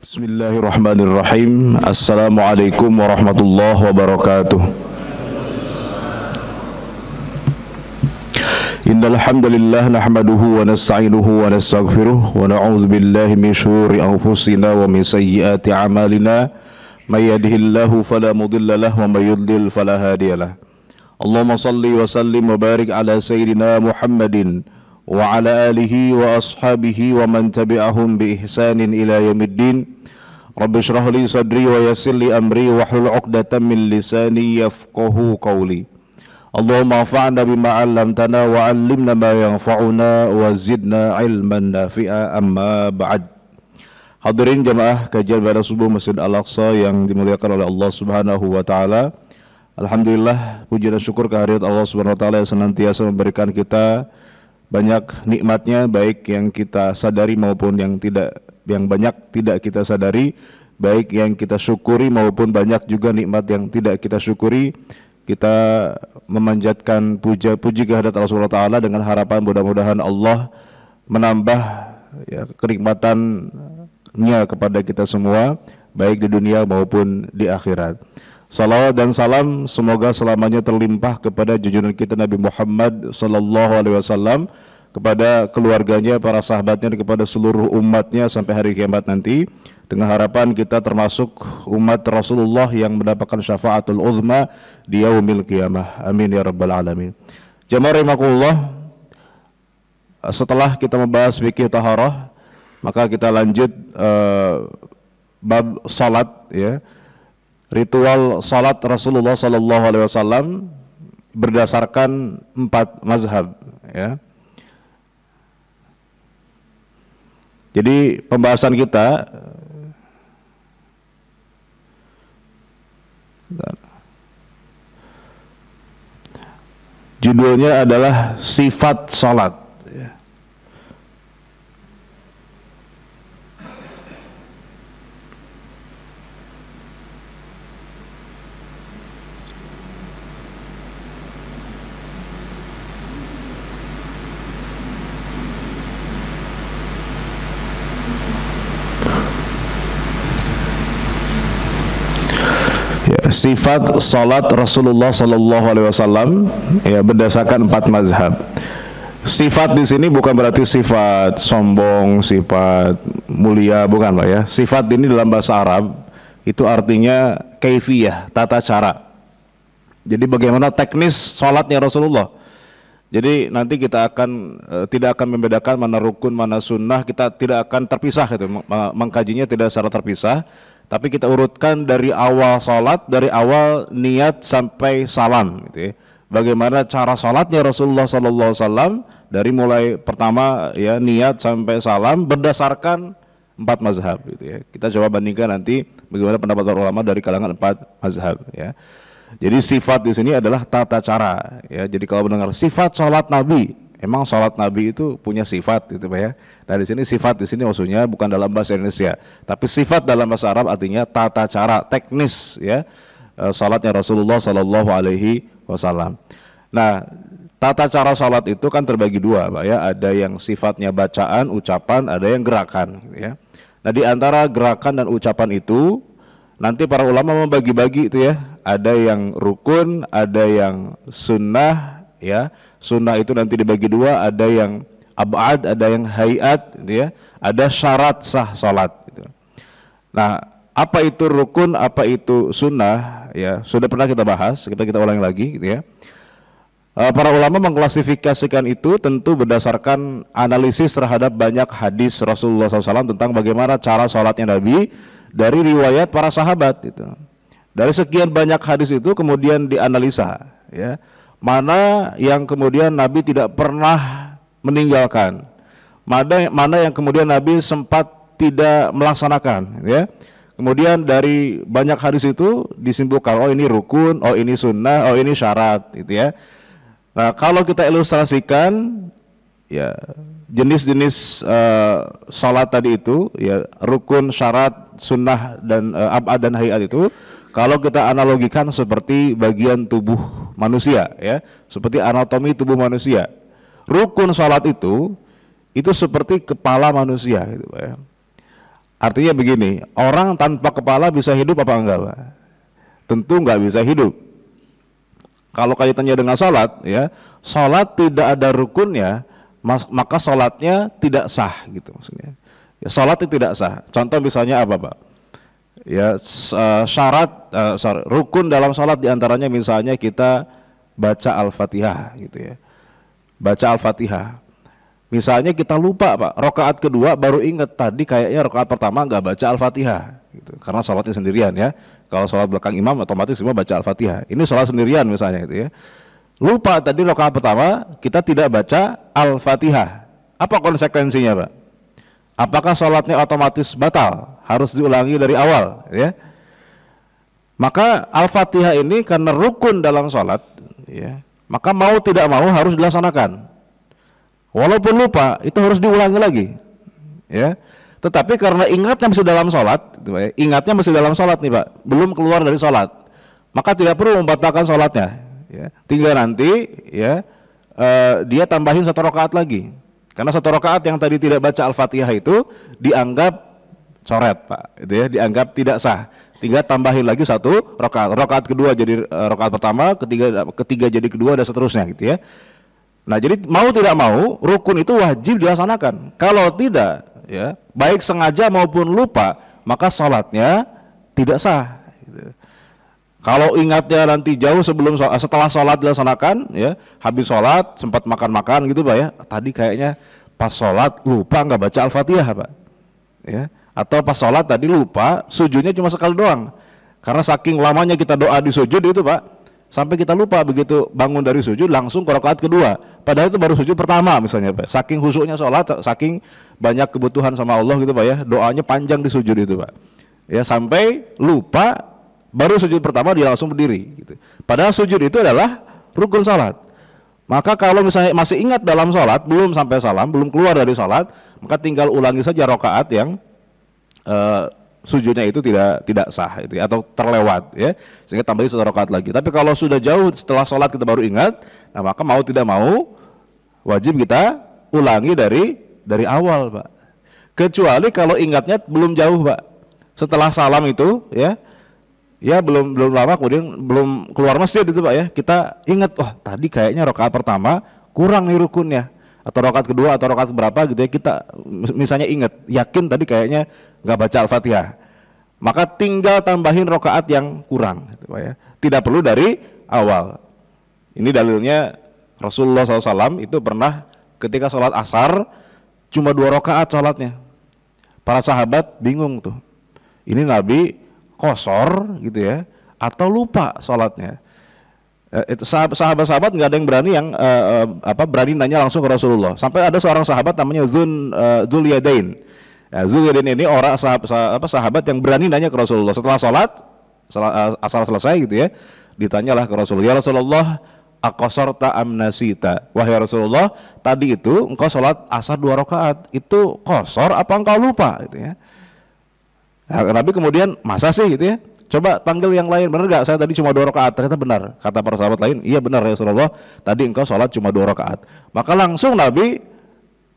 Bismillahirrahmanirrahim. Assalamualaikum warahmatullahi wabarakatuh. Innal hamdalillah nahmaduhu wa nasta'inuhu wa nastaghfiruh wa na'udzu billahi min syururi anfusina wa min sayyiati a'malina. May yahdihillahu fala mudilla lahu wa may yudlil fala hadiyalah. Allahumma shalli wa sallim wa barik ala sayyidina Muhammadin wa ala alihi wa ashabihi wa man tabi'ahum bi ihsanin ila yaumiddin. Rabbi shrah li sadri wa yassir li amri wahlul 'uqdatam min lisani yafqahu qawli. Allahumma anfa'na bima 'allamtana wa 'allimna ma yanfa'una wa zidna 'ilman nafi'a, amma ba'd. Hadirin jamaah kajian pada subuh Masjid Al-Aqsa yang dimuliakan oleh Allah Subhanahu wa taala. Alhamdulillah, puji dan syukur kehadirat Allah Subhanahu wa taala yang senantiasa memberikan kita banyak nikmatnya, baik yang kita sadari maupun yang banyak tidak kita sadari, baik yang kita syukuri maupun banyak juga nikmat yang tidak kita syukuri. Kita memanjatkan puji kehadirat Allah Subhanahu wa taala dengan harapan mudah-mudahan Allah menambah kenikmatannya kepada kita semua, baik di dunia maupun di akhirat. Salawat dan salam semoga selamanya terlimpah kepada junjungan kita Nabi Muhammad sallallahu alaihi wasallam, kepada keluarganya, para sahabatnya, dan kepada seluruh umatnya sampai hari kiamat nanti, dengan harapan kita termasuk umat Rasulullah yang mendapatkan syafaatul uzma di yaumil qiyamah. Amin ya rabbal alamin. Jamaah rahimakumullah, setelah kita membahas fikih taharah, maka kita lanjut bab salat, ya. Ritual salat Rasulullah sallallahu alaihi wasallam berdasarkan 4 mazhab, ya. Jadi pembahasan kita judulnya adalah sifat salat, ya. Sifat salat Rasulullah sallallahu alaihi wasallam, ya, berdasarkan 4 mazhab. Sifat di sini bukan berarti sifat sombong, sifat mulia, bukan, Pak, ya. Sifat ini dalam bahasa Arab itu artinya kaifiyah, tata cara. Jadi bagaimana teknis salatnya Rasulullah. Jadi nanti kita akan tidak akan membedakan mana rukun, mana sunnah, kita tidak akan terpisah gitu, mengkajinya tidak secara terpisah. Tapi kita urutkan dari awal salat, dari awal niat sampai salam, gitu, ya. Bagaimana cara salatnya Rasulullah sallallahu alaihi wasallam dari mulai pertama, ya, niat sampai salam berdasarkan 4 mazhab, gitu, ya. Kita coba bandingkan nanti bagaimana pendapat ulama dari kalangan 4 mazhab, ya. Jadi sifat di sini adalah tata cara, ya. Jadi kalau mendengar sifat salat Nabi, emang salat Nabi itu punya sifat, gitu, Pak, ya. Nah, di sini sifat di sini maksudnya bukan dalam bahasa Indonesia, tapi sifat dalam bahasa Arab artinya tata cara, teknis, ya, salatnya Rasulullah sallallahu alaihi wasallam. Nah, tata cara salat itu kan terbagi 2, Pak, ya. Ada yang sifatnya bacaan, ucapan, ada yang gerakan, ya. Nah, di antara gerakan dan ucapan itu nanti para ulama membagi-bagi itu, ya. Ada yang rukun, ada yang sunnah, ya. Sunnah itu nanti dibagi 2, ada yang ab'ad, ada yang hayat, gitu, ya. Ada syarat sah salat, gitu. Nah, apa itu rukun, apa itu sunnah, ya, sudah pernah kita bahas, kita ulangi lagi, gitu, ya. Para ulama mengklasifikasikan itu tentu berdasarkan analisis terhadap banyak hadis Rasulullah SAW tentang bagaimana cara salatnya Nabi dari riwayat para sahabat, gitu. Dari sekian banyak hadis itu kemudian dianalisa, ya, mana yang kemudian Nabi tidak pernah meninggalkan, mana yang kemudian Nabi sempat tidak melaksanakan, ya. Kemudian dari banyak hadis itu disimpulkan, oh ini rukun, oh ini sunnah, oh ini syarat, gitu, ya. Nah, kalau kita ilustrasikan, ya, jenis-jenis salat tadi itu, ya, rukun, syarat, sunnah, dan ab'ad dan hayat itu, kalau kita analogikan seperti bagian tubuh manusia, ya, seperti anatomi tubuh manusia. Rukun salat itu seperti kepala manusia, gitu, Pak, ya. Artinya begini, orang tanpa kepala bisa hidup apa enggak, Pak? Tentu enggak bisa hidup. Kalau kaitannya dengan sholat, ya, sholat tidak ada rukunnya, maka sholatnya tidak sah, gitu maksudnya. Ya, sholat itu tidak sah. Contoh misalnya apa, Pak? Ya, rukun dalam sholat diantaranya misalnya kita baca Al-Fatihah, gitu ya. Baca Al-Fatihah. Misalnya kita lupa, Pak, rakaat kedua baru ingat tadi kayaknya rakaat pertama nggak baca Al-Fatihah, gitu. Karena sholatnya sendirian ya. Kalau sholat belakang imam otomatis semua baca Al-Fatihah. Ini sholat sendirian misalnya, gitu ya. Lupa tadi rakaat pertama kita tidak baca Al-Fatihah. Apa konsekuensinya, Pak? Apakah sholatnya otomatis batal? Harus diulangi dari awal, ya? Maka Al-Fatihah ini karena rukun dalam sholat, ya, maka mau tidak mau harus dilaksanakan. Walaupun lupa, itu harus diulangi lagi, ya. Tetapi karena ingatnya masih dalam sholat, ingatnya masih dalam sholat nih, Pak, belum keluar dari sholat, maka tidak perlu membatalkan sholatnya, ya. Tinggal nanti, ya, dia tambahin 1 rakaat lagi, karena 1 rakaat yang tadi tidak baca Al-Fatihah itu dianggap coret, Pak, itu ya, dianggap tidak sah. Tinggal tambahin lagi 1 rakaat, rakaat kedua jadi rakaat pertama, ketiga jadi kedua dan seterusnya, gitu ya. Nah, jadi mau tidak mau rukun itu wajib dilaksanakan. Kalau tidak, ya, baik sengaja maupun lupa, maka sholatnya tidak sah, gitu. Kalau ingatnya nanti jauh setelah sholat dilaksanakan, ya, habis sholat sempat makan-makan gitu, Pak, ya, tadi kayaknya pas sholat lupa nggak baca Al-Fatihah, Pak, ya, atau pas sholat tadi lupa sujudnya cuma sekali doang, karena saking lamanya kita doa di sujud itu, Pak, sampai kita lupa begitu bangun dari sujud langsung ke rakaat kedua, padahal itu baru sujud pertama misalnya, Pak. Saking khusyuknya sholat, saking banyak kebutuhan sama Allah gitu, Pak, ya, doanya panjang di sujud itu, Pak, ya, sampai lupa baru sujud pertama dia langsung berdiri, gitu. Padahal sujud itu adalah rukun sholat. Maka kalau misalnya masih ingat dalam sholat, belum sampai salam, belum keluar dari sholat, maka tinggal ulangi saja rakaat yang sujudnya itu tidak sah, itu, atau terlewat, ya, sehingga tambahin 1 rakaat lagi. Tapi kalau sudah jauh setelah sholat kita baru ingat, nah maka mau tidak mau wajib kita ulangi dari awal, Pak. Kecuali kalau ingatnya belum jauh, Pak, setelah salam itu, ya, belum lama kemudian belum keluar masjid itu, Pak, ya, kita ingat, oh tadi kayaknya rakaat pertama kurang nih rukunnya, atau rakaat kedua atau rakaat berapa gitu ya, kita misalnya ingat, yakin tadi kayaknya nggak baca Al-Fatihah, maka tinggal tambahin rakaat yang kurang, gitu, Pak, ya. Tidak perlu dari awal. Ini dalilnya Rasulullah SAW itu pernah ketika sholat asar cuma 2 rakaat sholatnya. Para sahabat bingung tuh, ini Nabi kosor gitu ya, atau lupa sholatnya. Itu sahabat-sahabat nggak ada yang berani berani nanya langsung ke Rasulullah. Sampai ada seorang sahabat namanya Dzul Yadain. Ya, Dzul Yadain ini orang sahabat yang berani nanya ke Rasulullah setelah sholat asar selesai gitu ya. Ditanyalah ke Rasulullah, ya Rasulullah, aqasarta am nasita? Wahai Rasulullah, tadi itu engkau sholat asar 2 rakaat, itu qasar apa engkau lupa, gitu ya. Nah, Nabi kemudian, masa sih gitu ya, coba panggil yang lain, benar gak saya tadi cuma 2 rakaat? Ternyata benar, kata para sahabat lain, iya benar ya Rasulullah, tadi engkau sholat cuma 2 rakaat. Maka langsung Nabi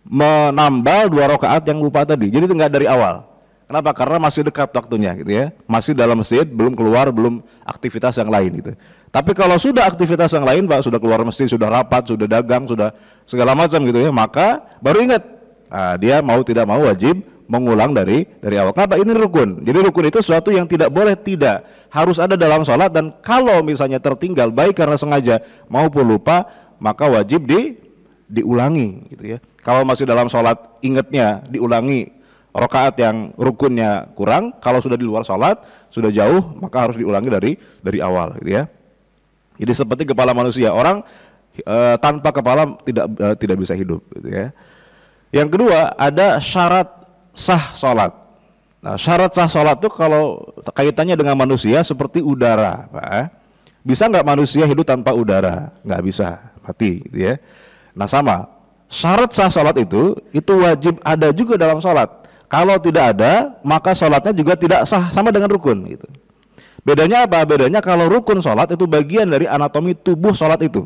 menambah 2 rakaat yang lupa tadi, jadi itu enggak dari awal. Kenapa? Karena masih dekat waktunya gitu ya, masih dalam masjid, belum keluar, belum aktivitas yang lain gitu. Tapi kalau sudah aktivitas yang lain, Pak, sudah keluar masjid, sudah rapat, sudah dagang, sudah segala macam gitu ya, maka baru ingat, nah, dia mau tidak mau wajib mengulang dari awal. Kenapa? Ini rukun. Jadi rukun itu sesuatu yang tidak boleh tidak harus ada dalam sholat, dan kalau misalnya tertinggal baik karena sengaja maupun lupa, maka wajib diulangi gitu ya. Kalau masih dalam sholat ingatnya diulangi rakaat yang rukunnya kurang, kalau sudah di luar sholat sudah jauh, maka harus diulangi dari awal gitu ya. Jadi seperti kepala manusia, orang tanpa kepala tidak bisa hidup gitu ya. Yang kedua, ada syarat sah sholat. Nah, syarat sah sholat itu kalau kaitannya dengan manusia seperti udara, Pak. Bisa nggak manusia hidup tanpa udara? Nggak bisa, mati gitu ya. Nah sama, syarat sah sholat itu wajib ada juga dalam sholat. Kalau tidak ada, maka sholatnya juga tidak sah, sama dengan rukun gitu. Bedanya apa? Bedanya kalau rukun sholat itu bagian dari anatomi tubuh sholat itu.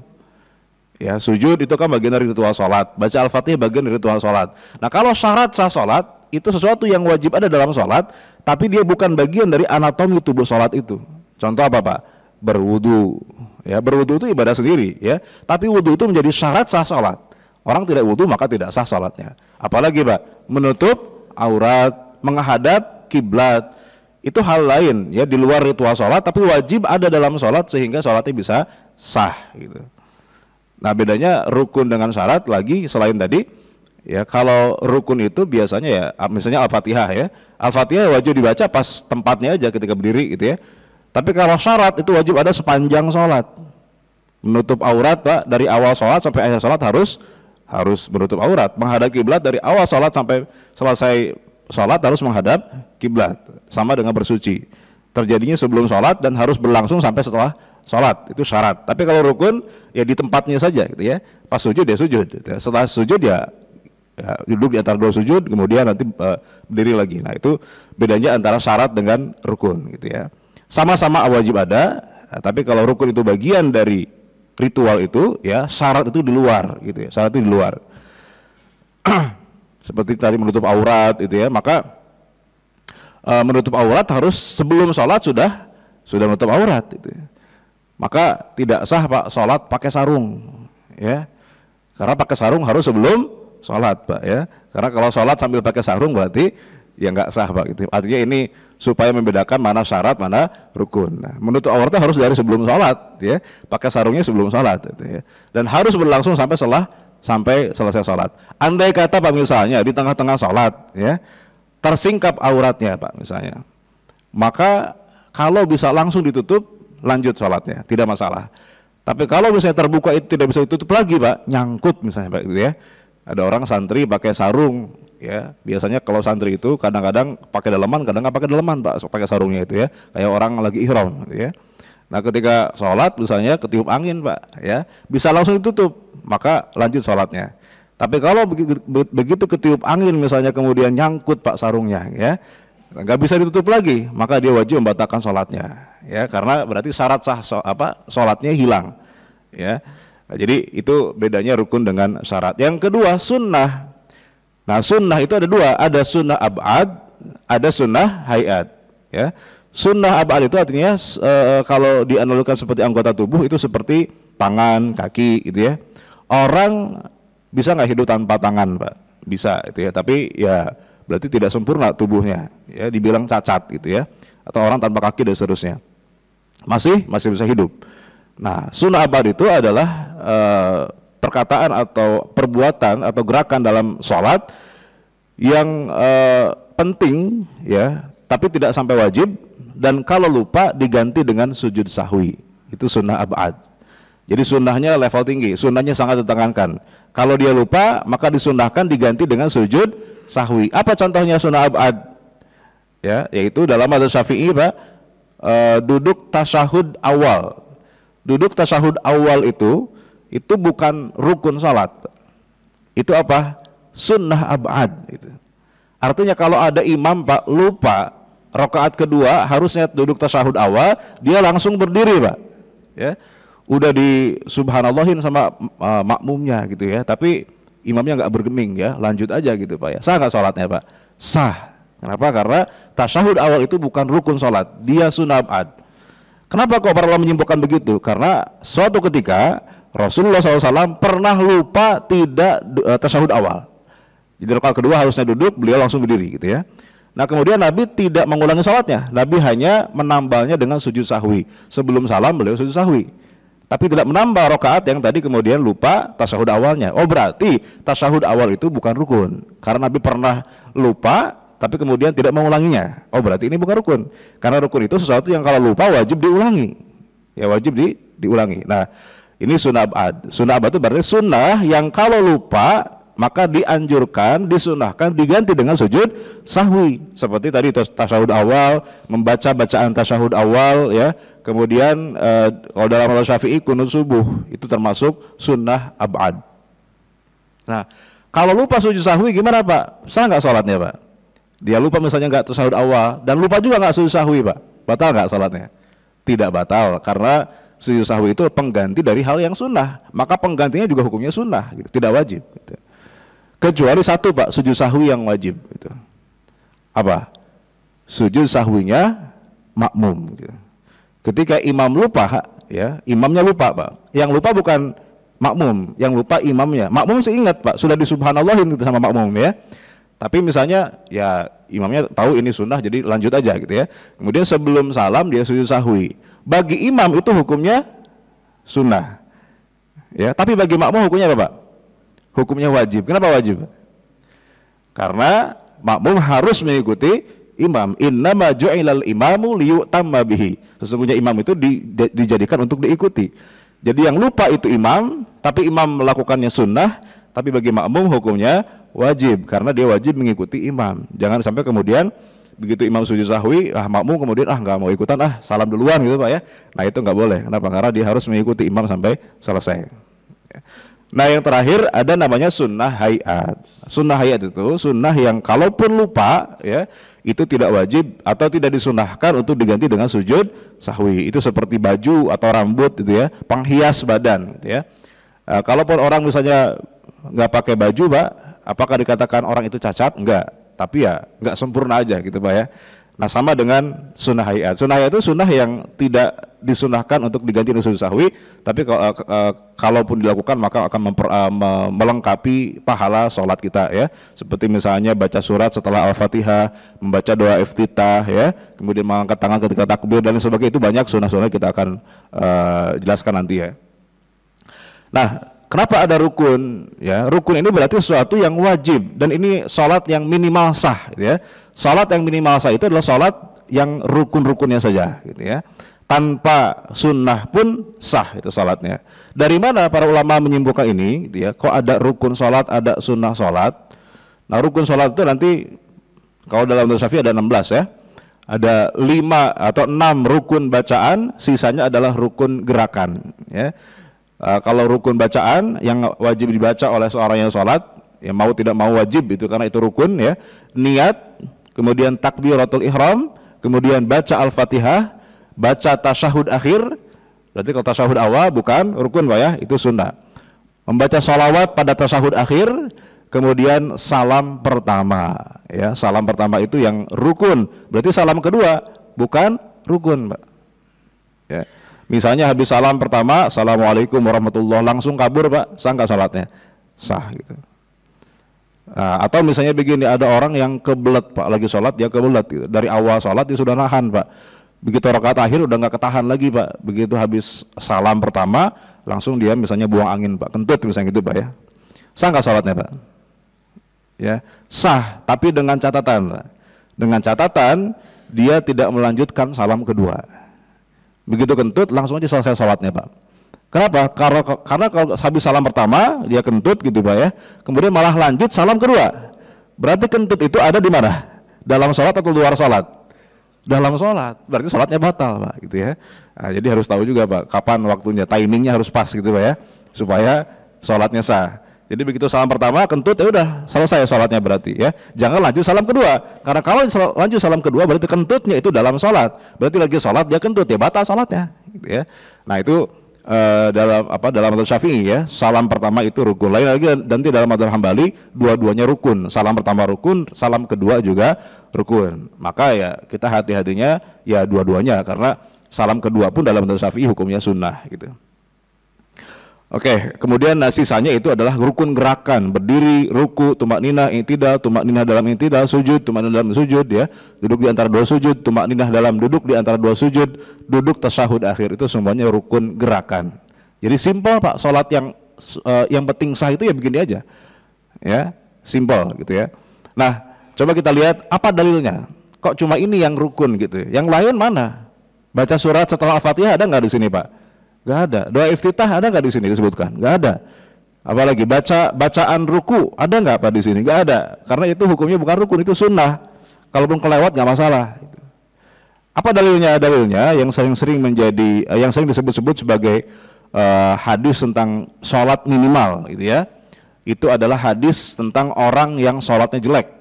Ya, sujud itu kan bagian dari ritual sholat, baca Al-Fatihah bagian dari ritual sholat. Nah kalau syarat sah sholat itu sesuatu yang wajib ada dalam sholat, tapi dia bukan bagian dari anatomi tubuh sholat itu. Contoh apa Pak? Berwudu. Ya, berwudu itu ibadah sendiri, ya. Tapi wudu itu menjadi syarat sah sholat. Orang tidak wudu maka tidak sah sholatnya. Apalagi Pak, menutup aurat, menghadap kiblat, itu hal lain ya, di luar ritual sholat, tapi wajib ada dalam sholat sehingga sholatnya bisa sah gitu. Nah bedanya rukun dengan syarat lagi selain tadi ya, kalau rukun itu biasanya ya misalnya Al-Fatihah ya, Al-Fatihah wajib dibaca pas tempatnya aja ketika berdiri gitu ya. Tapi kalau syarat itu wajib ada sepanjang sholat. Menutup aurat Pak, dari awal sholat sampai akhir sholat harus menutup aurat. Menghadap kiblat dari awal sholat sampai selesai sholat harus menghadap kiblat. Sama dengan bersuci. Terjadinya sebelum sholat dan harus berlangsung sampai setelah sholat. Itu syarat. Tapi kalau rukun ya di tempatnya saja gitu ya. Pas sujud ya sujud. Gitu ya. Setelah sujud ya duduk di antara dua sujud, kemudian nanti berdiri lagi. Nah itu bedanya antara syarat dengan rukun gitu ya. Sama-sama wajib ada, tapi kalau rukun itu bagian dari ritual itu, ya syarat itu di luar, gitu ya. Syarat itu di luar. Seperti tadi menutup aurat, itu ya. Maka menutup aurat harus sebelum sholat sudah menutup aurat, gitu ya. Maka tidak sah Pak sholat pakai sarung, ya. Karena pakai sarung harus sebelum sholat Pak, ya. Karena kalau sholat sambil pakai sarung berarti ya nggak sah Pak, gitu. Artinya ini supaya membedakan mana syarat mana rukun. Nah, menutup aurat harus dari sebelum sholat ya, pakai sarungnya sebelum sholat gitu ya. Dan harus berlangsung sampai selesai sholat. Andai kata Pak misalnya di tengah-tengah sholat ya tersingkap auratnya Pak misalnya, maka kalau bisa langsung ditutup lanjut sholatnya tidak masalah. Tapi kalau misalnya terbuka itu tidak bisa ditutup lagi Pak, nyangkut misalnya Pak gitu ya. Ada orang santri pakai sarung ya, biasanya kalau santri itu kadang-kadang pakai daleman, kadang nggak pakai daleman Pak, pakai sarungnya itu ya, kayak orang lagi ihram gitu ya. Nah ketika sholat misalnya ketiup angin Pak ya, bisa langsung ditutup, maka lanjut sholatnya. Tapi kalau begitu ketiup angin misalnya kemudian nyangkut Pak sarungnya ya, nggak bisa ditutup lagi, maka dia wajib membatalkan sholatnya ya, karena berarti syarat sah sholatnya hilang ya. Nah, jadi itu bedanya rukun dengan syarat. Yang kedua sunnah. Nah sunnah itu ada dua, ada sunnah ab'ad, ada sunnah hayat ya. Sunnah ab'ad itu artinya kalau dianalogikan seperti anggota tubuh itu seperti tangan, kaki gitu ya. Orang bisa nggak hidup tanpa tangan Pak? Bisa itu ya, tapi ya berarti tidak sempurna tubuhnya ya, dibilang cacat gitu ya. Atau orang tanpa kaki dan seterusnya, masih bisa hidup. Nah sunnah ab'ad itu adalah perkataan atau perbuatan atau gerakan dalam sholat yang penting ya, tapi tidak sampai wajib, dan kalau lupa diganti dengan sujud sahwi. Itu sunnah ab'ad. Jadi sunnahnya level tinggi, sunnahnya sangat ditekankan. Kalau dia lupa maka disunnahkan diganti dengan sujud sahwi. Apa contohnya sunnah ab'ad? Ya, yaitu dalam mazhab Syafi'i Pak, duduk tasyahud awal. Duduk tasyahud awal itu bukan rukun salat. Itu apa? Sunnah ab'ad itu. Artinya kalau ada imam Pak lupa rakaat kedua harusnya duduk tasyahud awal, dia langsung berdiri Pak. Ya. Udah di subhanallahin sama makmumnya gitu ya, tapi imamnya nggak bergeming ya, lanjut aja gitu Pak ya. Sah nggak salatnya Pak? Sah. Kenapa? Karena tasyahud awal itu bukan rukun salat, dia sunnah ab'ad. Kenapa kok para ulama menyimpulkan begitu? Karena suatu ketika Rasulullah SAW pernah lupa tidak tasyahud awal. Jadi rakaat kedua harusnya duduk, beliau langsung berdiri gitu ya. Nah kemudian Nabi tidak mengulangi salatnya, Nabi hanya menambahnya dengan sujud sahwi. Sebelum salam beliau sujud sahwi, tapi tidak menambah rakaat yang tadi kemudian lupa tasyahud awalnya. Oh berarti tasyahud awal itu bukan rukun, karena Nabi pernah lupa tapi kemudian tidak mengulanginya. Oh berarti ini bukan rukun, karena rukun itu sesuatu yang kalau lupa wajib diulangi. Ya wajib diulangi. Nah ini sunnah ab'ad. Sunnah ab'ad itu berarti sunnah yang kalau lupa maka dianjurkan, disunnahkan diganti dengan sujud sahwi. Seperti tadi tasyahud awal, membaca bacaan tasyahud awal ya. Kemudian kalau dalam mazhab Syafi'i kunut subuh itu termasuk sunnah ab'ad. Nah kalau lupa sujud sahwi gimana Pak? Sah nggak sholatnya Pak? Dia lupa misalnya nggak tasyahud awal dan lupa juga nggak sujud sahwi Pak, batal nggak sholatnya? Tidak batal, karena sujud sahwi itu pengganti dari hal yang sunnah, maka penggantinya juga hukumnya sunnah gitu, tidak wajib gitu. Kecuali satu Pak, sujud sahwi yang wajib gitu. Apa? Sujud sahwinya makmum. Gitu. Ketika imam lupa, ya, imamnya lupa, Pak. Yang lupa bukan makmum, yang lupa imamnya. Makmum sih ingat, Pak, sudah disubhanallahin gitu sama makmum, ya. Tapi misalnya, ya imamnya tahu ini sunnah, jadi lanjut aja gitu ya. Kemudian sebelum salam dia sujud sahwi. Bagi imam itu hukumnya sunnah, ya. Tapi bagi makmum hukumnya apa, Pak? Hukumnya wajib. Kenapa wajib? Karena makmum harus mengikuti imam. Innama ju'ilal imamu liyu'tamma bihi. Sesungguhnya imam itu dijadikan untuk diikuti. Jadi yang lupa itu imam, tapi imam melakukannya sunnah, tapi bagi makmum hukumnya wajib, karena dia wajib mengikuti imam. Jangan sampai kemudian begitu imam sujud sahwi, makmum kemudian nggak mau ikutan, salam duluan gitu, Pak, ya. Nah itu nggak boleh. Kenapa? Karena dia harus mengikuti imam sampai selesai. Nah yang terakhir ada namanya sunnah hayat. Sunnah hayat itu sunnah yang kalaupun lupa, ya, itu tidak wajib atau tidak disunahkan untuk diganti dengan sujud sahwi. Itu seperti baju atau rambut gitu, ya, penghias badan gitu, ya. Kalaupun orang misalnya nggak pakai baju, Pak, apakah dikatakan orang itu cacat? Enggak, tapi ya nggak sempurna aja gitu, Pak, ya. Nah sama dengan sunnah hayat. Sunnah hayat itu sunnah yang tidak disunahkan untuk diganti dengan sujud sahwi, tapi kalaupun dilakukan maka akan melengkapi pahala sholat kita, ya. Seperti misalnya baca surat setelah Al-Fatihah, membaca doa iftitah, ya, kemudian mengangkat tangan ketika takbir dan sebagainya. Itu banyak sunnah-sunnah kita akan jelaskan nanti, ya. Nah, kenapa ada rukun? Ya, rukun ini berarti sesuatu yang wajib, dan ini sholat yang minimal sah, gitu, ya. Sholat yang minimal sah itu adalah sholat yang rukun-rukunnya saja, gitu, ya. Tanpa sunnah pun sah itu sholatnya. Dari mana para ulama menyimpulkan ini, gitu, ya? Kok ada rukun sholat, ada sunnah sholat? Nah, rukun sholat itu nanti kalau dalam mazhab Syafi'i ada 16, ya. Ada 5 atau 6 rukun bacaan, sisanya adalah rukun gerakan, ya. Kalau rukun bacaan yang wajib dibaca oleh seorang yang sholat, ya mau tidak mau wajib itu karena itu rukun, ya. Niat, kemudian takbiratul ihram, kemudian baca Al-Fatihah, baca tasyahud akhir. Berarti kalau tasyahud awal bukan rukun, Pak, ya, itu sunnah. Membaca sholawat pada tasyahud akhir, kemudian salam pertama, ya. Salam pertama itu yang rukun. Berarti salam kedua bukan rukun, Pak, ya. Misalnya habis salam pertama, assalamualaikum warahmatullahi, langsung kabur, Pak, sah nggak salatnya? Sah gitu. Nah, atau misalnya begini, ada orang yang kebelet, Pak, lagi sholat dia kebelet gitu. Dari awal sholat dia sudah nahan, Pak, begitu rakaat akhir udah nggak ketahan lagi, Pak. Begitu habis salam pertama langsung dia misalnya buang angin, Pak, kentut misalnya gitu, Pak, ya. Sah nggak sholatnya, Pak? Ya, sah, tapi dengan catatan, Pak. Dengan catatan dia tidak melanjutkan salam kedua. Begitu kentut langsung aja selesai sholatnya, Pak. Kenapa? Karena kalau habis salam pertama dia kentut gitu, Pak, ya, kemudian malah lanjut salam kedua, berarti kentut itu ada di mana? Dalam sholat atau luar sholat? Dalam sholat, berarti sholatnya batal, Pak, gitu, ya. Nah, jadi harus tahu juga, Pak, kapan waktunya, timingnya harus pas gitu, Pak, ya, supaya sholatnya sah. Jadi begitu salam pertama kentut, ya udah selesai sholatnya berarti, ya. Jangan lanjut salam kedua, karena kalau lanjut salam kedua berarti kentutnya itu dalam sholat, berarti lagi sholat dia kentut, ya batal sholatnya, gitu, ya. Nah itu dalam mazhab Syafi'i, ya, salam pertama itu rukun. Lain lagi nanti dalam mazhab Hambali dua-duanya rukun. Salam pertama rukun, salam kedua juga rukun. Maka ya kita hati-hatinya ya dua-duanya, karena salam kedua pun dalam mazhab Syafi'i hukumnya sunnah, gitu. Oke, kemudian sisanya itu adalah rukun gerakan, berdiri, ruku, tumakninah, i'tidal, tumakninah dalam i'tidal, sujud, tumakninah dalam sujud, ya, duduk di antara dua sujud, tumakninah dalam duduk di antara dua sujud, duduk tasyahud akhir, itu semuanya rukun gerakan. Jadi simpel, Pak, sholat yang penting sah itu ya begini aja, ya, simpel gitu, ya. Nah, coba kita lihat apa dalilnya. Kok cuma ini yang rukun gitu? Yang lain mana? Baca surat setelah Al-Fatihah ada nggak di sini, Pak? Gak ada. Doa iftitah ada nggak di sini disebutkan? Gak ada. Apalagi bacaan ruku ada nggak, Pak, di sini? Gak ada. Karena itu hukumnya bukan rukun, itu sunnah. Kalaupun kelewat nggak masalah. Apa dalilnya? Dalilnya yang sering disebut-sebut sebagai hadis tentang sholat minimal, gitu, ya. Itu adalah hadis tentang orang yang sholatnya jelek.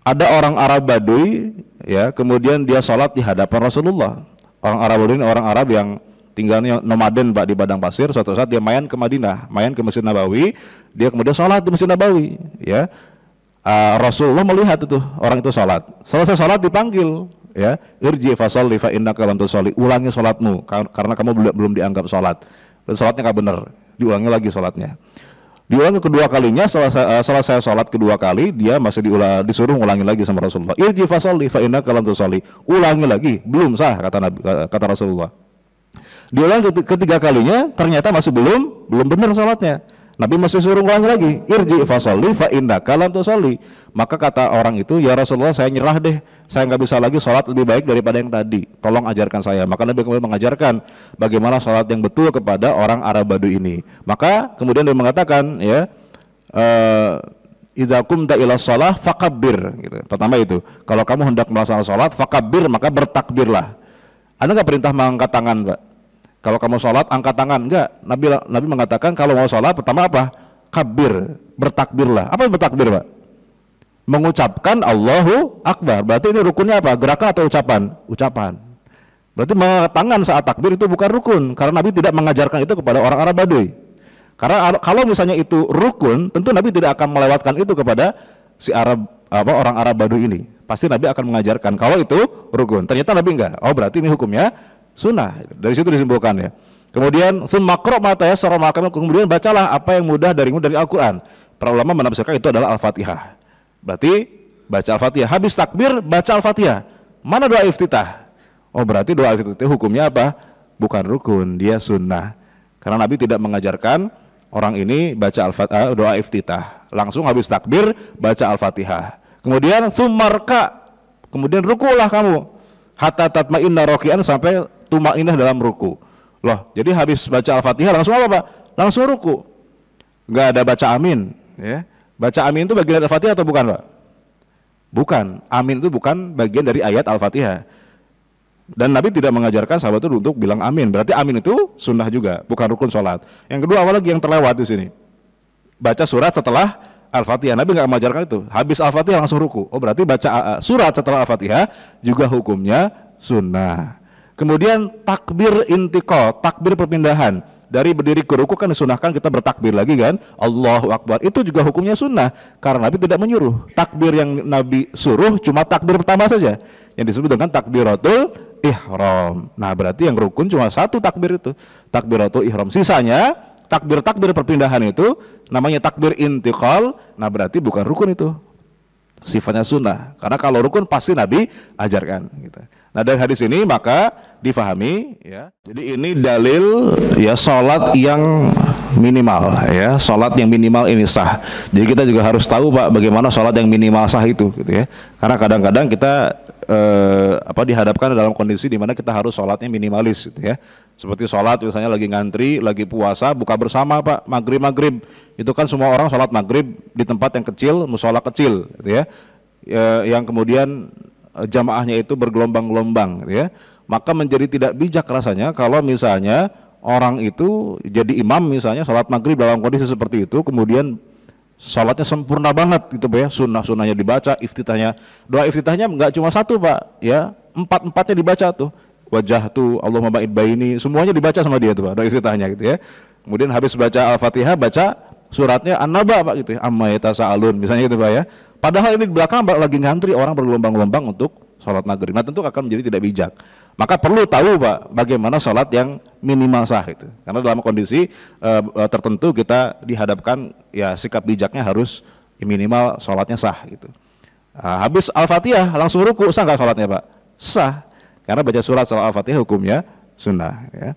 Ada orang Arab Baduy, ya, kemudian dia sholat di hadapan Rasulullah. Orang Arab Baduy ini orang Arab yang tinggalnya nomaden, Pak, di padang pasir. Suatu saat dia main ke Madinah, main ke Masjid Nabawi, dia kemudian sholat di Masjid Nabawi, ya. Rasulullah melihat itu orang itu sholat. Selesai sholat dipanggil, ya, irji fasolli fa innaka lam tusolli, ulangi sholatmu karena kamu belum dianggap sholat. Dan sholatnya nggak benar, diulangi lagi sholatnya. Diulangi kedua kalinya, selesai sholat kedua kali dia masih disuruh ulangi lagi sama Rasulullah. Irji fasolli fa innaka lam tusolli, ulangi lagi, belum sah kata Rasulullah. Diulangi ketiga kalinya ternyata masih belum benar sholatnya. Nabi masih suruh ulangi lagi, irji fasolli fa innaka lam tusolli. Maka kata orang itu, ya Rasulullah, saya nyerah deh, saya nggak bisa lagi sholat lebih baik daripada yang tadi, tolong ajarkan saya. Maka Nabi kemudian mengajarkan bagaimana sholat yang betul kepada orang Arab Badu ini. Maka kemudian dia mengatakan, ya, idza qumta ila shalah fakabbir, gitu. Pertama itu, kalau kamu hendak melaksanakan sholat fakabbir, maka bertakbirlah. Ada nggak perintah mengangkat tangan, Pak? Kalau kamu sholat angkat tangan? Enggak. Nabi mengatakan kalau mau sholat pertama apa? Kabir, bertakbirlah. Apa bertakbir, Pak? Mengucapkan Allahu Akbar. Berarti ini rukunnya apa? Gerakan atau ucapan? Ucapan. Berarti mengangkat tangan saat takbir itu bukan rukun, karena Nabi tidak mengajarkan itu kepada orang Arab Baduy. Karena kalau misalnya itu rukun, tentu Nabi tidak akan melewatkan itu kepada si orang Arab Baduy ini. Pasti Nabi akan mengajarkan kalau itu rukun. Ternyata Nabi enggak. Oh, berarti ini hukumnya sunnah. Dari situ disimpulkan, ya. Kemudian sumakro matanya secara kemudian bacalah apa yang mudah dari Al-Quran. Para ulama menafsirkan itu adalah Al-Fatihah. Berarti baca Al-Fatihah. Habis takbir baca Al-Fatihah. Mana doa iftitah? Oh, berarti doa iftitah hukumnya apa? Bukan rukun, dia sunnah. Karena Nabi tidak mengajarkan orang ini baca doa iftitah. Langsung habis takbir baca Al-Fatihah. Kemudian sumarka, kemudian rukulah kamu. Hatta tatma'inna roki'an, sampai tumainah dalam ruku. Loh, jadi habis baca Al-Fatihah langsung apa, Pak? Langsung ruku. Nggak ada baca amin, ya. Baca amin itu bagian dari Al-Fatihah atau bukan, Pak? Bukan. Amin itu bukan bagian dari ayat Al-Fatihah. Dan Nabi tidak mengajarkan sahabat itu untuk bilang amin. Berarti amin itu sunnah juga, bukan rukun sholat. Yang kedua, apalagi yang terlewat di sini? Baca surat setelah Al-Fatihah. Nabi nggak mengajarkan itu. Habis Al-Fatihah langsung ruku. Oh, berarti baca surat setelah Al-Fatihah juga hukumnya sunnah. Kemudian takbir intiqal, takbir perpindahan. Dari berdiri ke ruku kan disunahkan kita bertakbir lagi kan, Allahu Akbar. Itu juga hukumnya sunnah, karena Nabi tidak menyuruh. Takbir yang Nabi suruh cuma takbir pertama saja, yang disebut dengan takbiratul ihram. Nah, berarti yang rukun cuma satu takbir itu, takbiratul ihram. Sisanya takbir-takbir perpindahan itu namanya takbir intiqal. Nah, berarti bukan rukun itu, sifatnya sunnah. Karena kalau rukun pasti Nabi ajarkan, gitu. Nah, dari hadis ini maka difahami, ya. Jadi ini dalil, ya, sholat yang minimal, ya, sholat yang minimal ini sah. Jadi kita juga harus tahu, Pak, bagaimana sholat yang minimal sah itu, gitu, ya. Karena kadang-kadang kita dihadapkan dalam kondisi di mana kita harus sholatnya minimalis, gitu, ya. Seperti sholat misalnya lagi ngantri, lagi puasa, buka bersama, Pak, maghrib, itu kan semua orang sholat maghrib di tempat yang kecil, musola kecil, gitu, ya. Yang kemudian jamaahnya itu bergelombang-gelombang, gitu, ya. Maka menjadi tidak bijak rasanya kalau misalnya orang itu jadi imam, misalnya sholat maghrib dalam kondisi seperti itu, kemudian sholatnya sempurna banget, gitu, ya. Sunnah-sunnahnya dibaca, iftitahnya, doa iftitahnya nggak cuma satu, Pak, ya, empat-empatnya dibaca tuh. Wajah tuh, Allahumma ba'id baini, semuanya dibaca sama dia tuh, Pak, doa iftitahnya, gitu, ya. Kemudian habis baca Al-Fatihah, baca suratnya An-Naba, Pak, gitu, ya, amma yatasaalun, misalnya, gitu, Pak, ya. Padahal ini di belakang lagi ngantri orang bergelombang-gelombang untuk sholat maghrib. Nah, tentu akan menjadi tidak bijak. Maka perlu tahu, Pak, bagaimana sholat yang minimal sah itu. Karena dalam kondisi tertentu kita dihadapkan, ya, sikap bijaknya harus minimal sholatnya sah, gitu. Habis Al-Fatihah langsung ruku, sah nggak sholatnya, Pak? Sah. Karena baca surat setelah Al-Fatihah hukumnya sunnah, ya.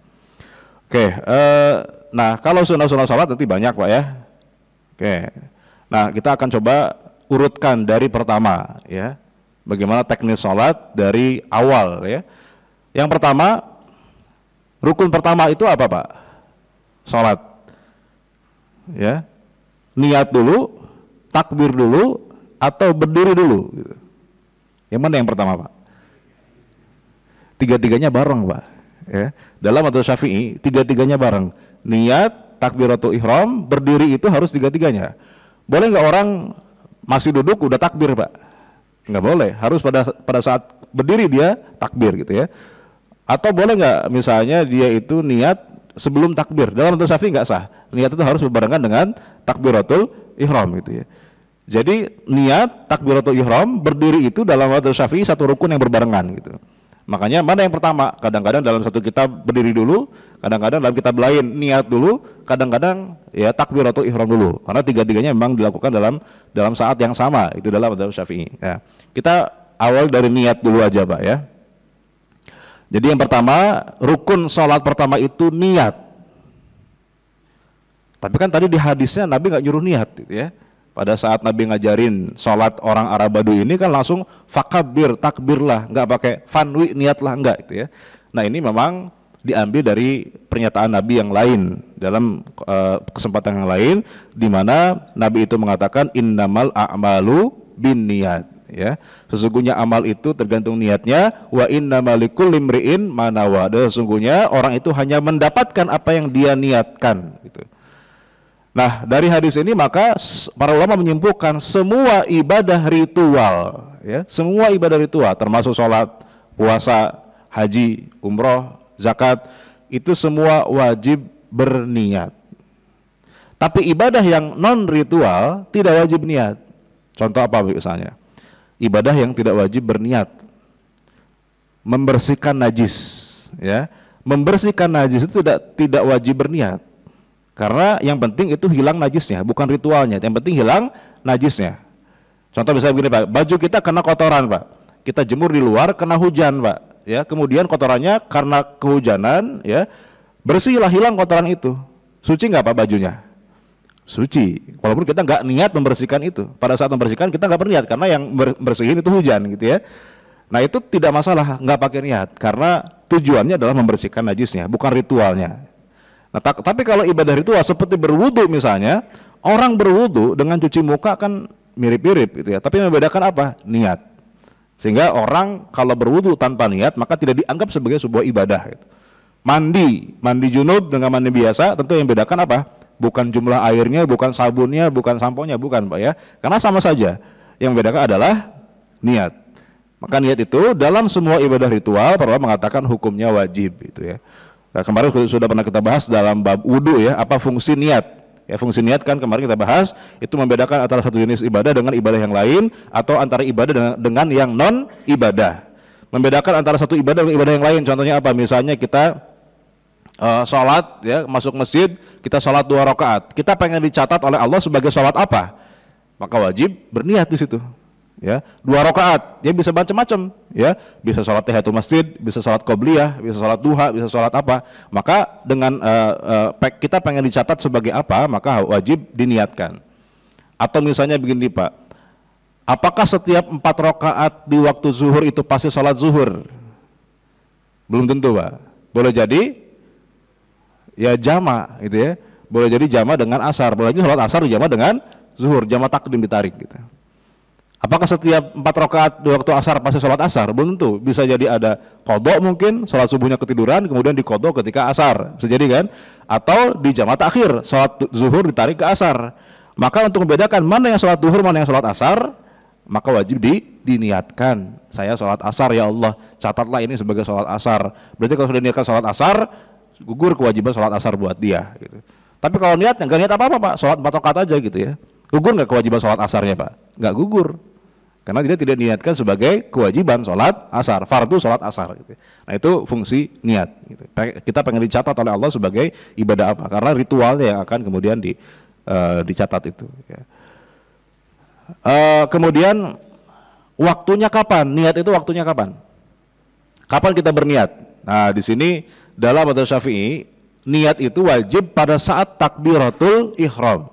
Oke, nah kalau sunnah-sunnah sholat nanti banyak, Pak, ya. Oke, nah kita akan coba urutkan dari pertama, ya, bagaimana teknis sholat dari awal, ya. Yang pertama, rukun pertama itu apa, Pak? Sholat, ya. Niat dulu, takbir dulu, atau berdiri dulu, gitu. Yang mana yang pertama, Pak? Tiga-tiganya bareng, Pak, ya. Dalam mazhab Syafi'i tiga-tiganya bareng. Niat, takbiratul ihram, berdiri itu harus tiga-tiganya. Boleh nggak orang masih duduk udah takbir, Pak? Nggak boleh, harus pada saat berdiri dia takbir, gitu, ya. Atau boleh nggak misalnya dia itu niat sebelum takbir? Dalam mazhab Syafi'i nggak sah. Niat itu harus berbarengan dengan takbiratul ihram, gitu, ya. Jadi niat takbiratul ihram berdiri itu dalam mazhab Syafi'i satu rukun yang berbarengan gitu. Makanya mana yang pertama? Kadang-kadang dalam satu kitab berdiri dulu, kadang-kadang dalam kitab lain niat dulu, kadang-kadang ya takbiratul ihram dulu. Karena tiga-tiganya memang dilakukan dalam saat yang sama, itu dalam mazhab Syafi'i. Ya. Kita awal dari niat dulu aja, Pak ya. Jadi yang pertama, rukun sholat pertama itu niat. Tapi kan tadi di hadisnya Nabi nggak nyuruh niat gitu ya. Pada saat Nabi ngajarin sholat orang Arab Badui ini kan langsung fakabir, takbirlah, nggak pakai fanwi, niatlah, enggak gitu ya. Nah ini memang diambil dari pernyataan Nabi yang lain dalam kesempatan yang lain, di mana Nabi itu mengatakan innamal a'malu bin niat ya. Sesungguhnya amal itu tergantung niatnya, wa innamal likulli imri'in ma nawa. Dan sesungguhnya orang itu hanya mendapatkan apa yang dia niatkan gitu. Nah dari hadis ini maka para ulama menyimpulkan semua ibadah ritual ya, semua ibadah ritual termasuk sholat, puasa, haji, umroh, zakat, itu semua wajib berniat. Tapi ibadah yang non ritual tidak wajib niat. Contoh apa misalnya? Ibadah yang tidak wajib berniat, membersihkan najis ya, membersihkan najis itu tidak wajib berniat. Karena yang penting itu hilang najisnya, bukan ritualnya. Yang penting hilang najisnya. Contoh misalnya begini Pak, baju kita kena kotoran Pak, kita jemur di luar kena hujan Pak, ya kemudian kotorannya karena kehujanan ya bersihlah, hilang kotoran itu. Suci nggak Pak bajunya? Suci. Walaupun kita nggak niat membersihkan itu. Pada saat membersihkan kita nggak berniat karena yang bersihin itu hujan gitu ya. Nah itu tidak masalah, nggak pakai niat karena tujuannya adalah membersihkan najisnya, bukan ritualnya. Nah, tapi kalau ibadah ritual seperti berwudu misalnya, orang berwudu dengan cuci muka kan mirip-mirip gitu ya. Tapi yang membedakan apa? Niat. Sehingga orang kalau berwudu tanpa niat maka tidak dianggap sebagai sebuah ibadah. Gitu. Mandi junub dengan mandi biasa tentu yang membedakan apa? Bukan jumlah airnya, bukan sabunnya, bukan samponya, bukan Pak ya. Karena sama saja. Yang membedakan adalah niat. Maka niat itu dalam semua ibadah ritual para ulama mengatakan hukumnya wajib gitu ya. Nah, kemarin sudah pernah kita bahas dalam bab wudu ya, apa fungsi niat. Ya, fungsi niat kan kemarin kita bahas, itu membedakan antara satu jenis ibadah dengan ibadah yang lain atau antara ibadah dengan yang non ibadah. Membedakan antara satu ibadah dengan ibadah yang lain. Contohnya apa? Misalnya kita sholat ya, masuk masjid, kita sholat 2 rakaat. Kita pengen dicatat oleh Allah sebagai sholat apa? Maka wajib berniat di situ. Ya, 2 rakaat, dia bisa macam-macam, ya, bisa sholat tahiyatul masjid, bisa sholat qobliyah, bisa sholat duha, bisa sholat apa. Maka dengan kita pengen dicatat sebagai apa, maka wajib diniatkan. Atau misalnya begini Pak, apakah setiap 4 rakaat di waktu zuhur itu pasti sholat zuhur? Belum tentu Pak. Boleh jadi ya jama, gitu ya. Boleh jadi jama dengan asar, boleh jadi sholat asar dijama dengan zuhur, jama takdim ditarik, gitu. Apakah setiap 4 rakaat di waktu asar pasti sholat asar? Belum tentu. Bisa jadi ada qadha mungkin, sholat subuhnya ketiduran, kemudian di qadha ketika asar. Bisa jadi kan? Atau di jama takhir, sholat zuhur ditarik ke asar. Maka untuk membedakan mana yang sholat zuhur, mana yang sholat asar, maka wajib diniatkan. Saya sholat asar ya Allah, catatlah ini sebagai sholat asar. Berarti kalau sudah niatkan sholat asar, gugur kewajiban sholat asar buat dia. Gitu. Tapi kalau niat, nggak niat apa-apa Pak, sholat 4 rakaat aja gitu ya. Gugur nggak kewajiban sholat asarnya Pak? Nggak gugur. Karena dia tidak diniatkan sebagai kewajiban sholat asar, fardu sholat asar. Gitu. Nah itu fungsi niat. Gitu. Kita pengen dicatat oleh Allah sebagai ibadah apa? Karena ritualnya yang akan kemudian dicatat itu. Ya. Kemudian waktunya kapan? Niat itu waktunya kapan? Kapan kita berniat? Nah di sini dalam mazhab Syafi'i niat itu wajib pada saat takbiratul ihram.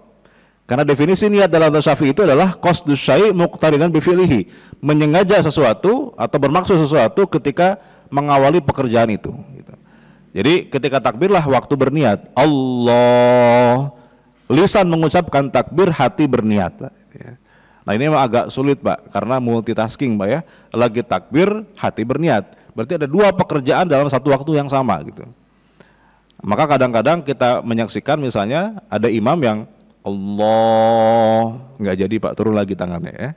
Karena definisi niat dalam mazhab Syafi'i itu adalah qasdus syai' muqtarinan bi fi'lihi, menyengaja sesuatu atau bermaksud sesuatu ketika mengawali pekerjaan itu gitu. Jadi ketika takbirlah waktu berniat. Allah, lisan mengucapkan takbir, hati berniat Pak. Nah ini memang agak sulit Pak, karena multitasking Pak ya. Lagi takbir, hati berniat. Berarti ada 2 pekerjaan dalam satu waktu yang sama gitu. Maka kadang-kadang kita menyaksikan misalnya ada imam yang Allah, nggak jadi Pak, turun lagi tangannya ya.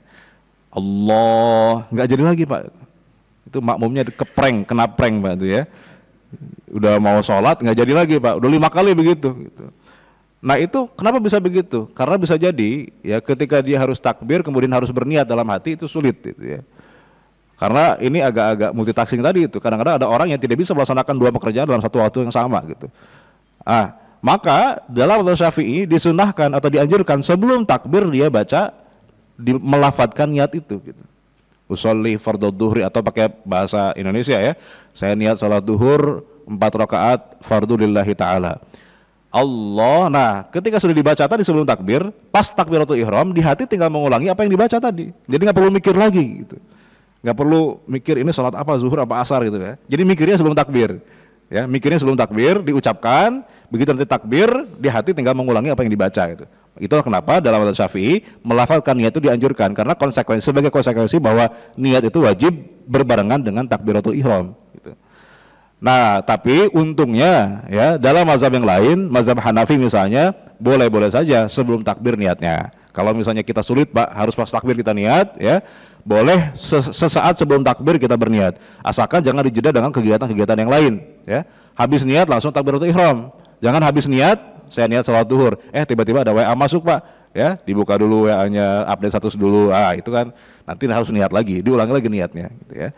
Allah, nggak jadi lagi Pak. Itu makmumnya keprank, kena prank Pak itu ya. Udah mau sholat nggak jadi lagi Pak, udah 5 kali begitu. Gitu. Nah itu kenapa bisa begitu? Karena bisa jadi ya ketika dia harus takbir kemudian harus berniat dalam hati itu sulit gitu ya. Karena ini agak-agak multitasking tadi itu. Kadang-kadang ada orang yang tidak bisa melaksanakan dua pekerjaan dalam satu waktu yang sama gitu. Maka dalam mazhab Syafi'i disunahkan atau dianjurkan sebelum takbir dia baca melafadzkan niat itu gitu. Usolli fardhu dhuhri atau pakai bahasa Indonesia ya. Saya niat salat duhur 4 rakaat fardu lillahi ta'ala. Allah. Nah, ketika sudah dibaca tadi sebelum takbir, pas takbiratul ihram di hati tinggal mengulangi apa yang dibaca tadi. Jadi nggak perlu mikir lagi gitu. Nggak perlu mikir ini salat apa, zuhur apa, asar gitu ya. Jadi mikirnya sebelum takbir. Ya, mikirnya sebelum takbir diucapkan, begitu nanti takbir di hati tinggal mengulangi apa yang dibaca gitu. Itulah kenapa dalam mazhab Syafi'i melafalkan niat itu dianjurkan karena sebagai konsekuensi bahwa niat itu wajib berbarengan dengan takbiratul ihram gitu. Nah, tapi untungnya ya dalam mazhab yang lain, mazhab Hanafi misalnya, boleh-boleh saja sebelum takbir niatnya. Kalau misalnya kita sulit Pak, harus pas takbir kita niat ya, boleh sesaat sebelum takbir kita berniat. Asalkan jangan dijeda dengan kegiatan-kegiatan yang lain ya. Habis niat langsung takbiratul ihram. Jangan habis niat, saya niat salat duhur, tiba-tiba ada WA masuk Pak ya, dibuka dulu WA-nya, update status dulu. Itu kan nanti harus niat lagi, diulangi lagi niatnya gitu ya.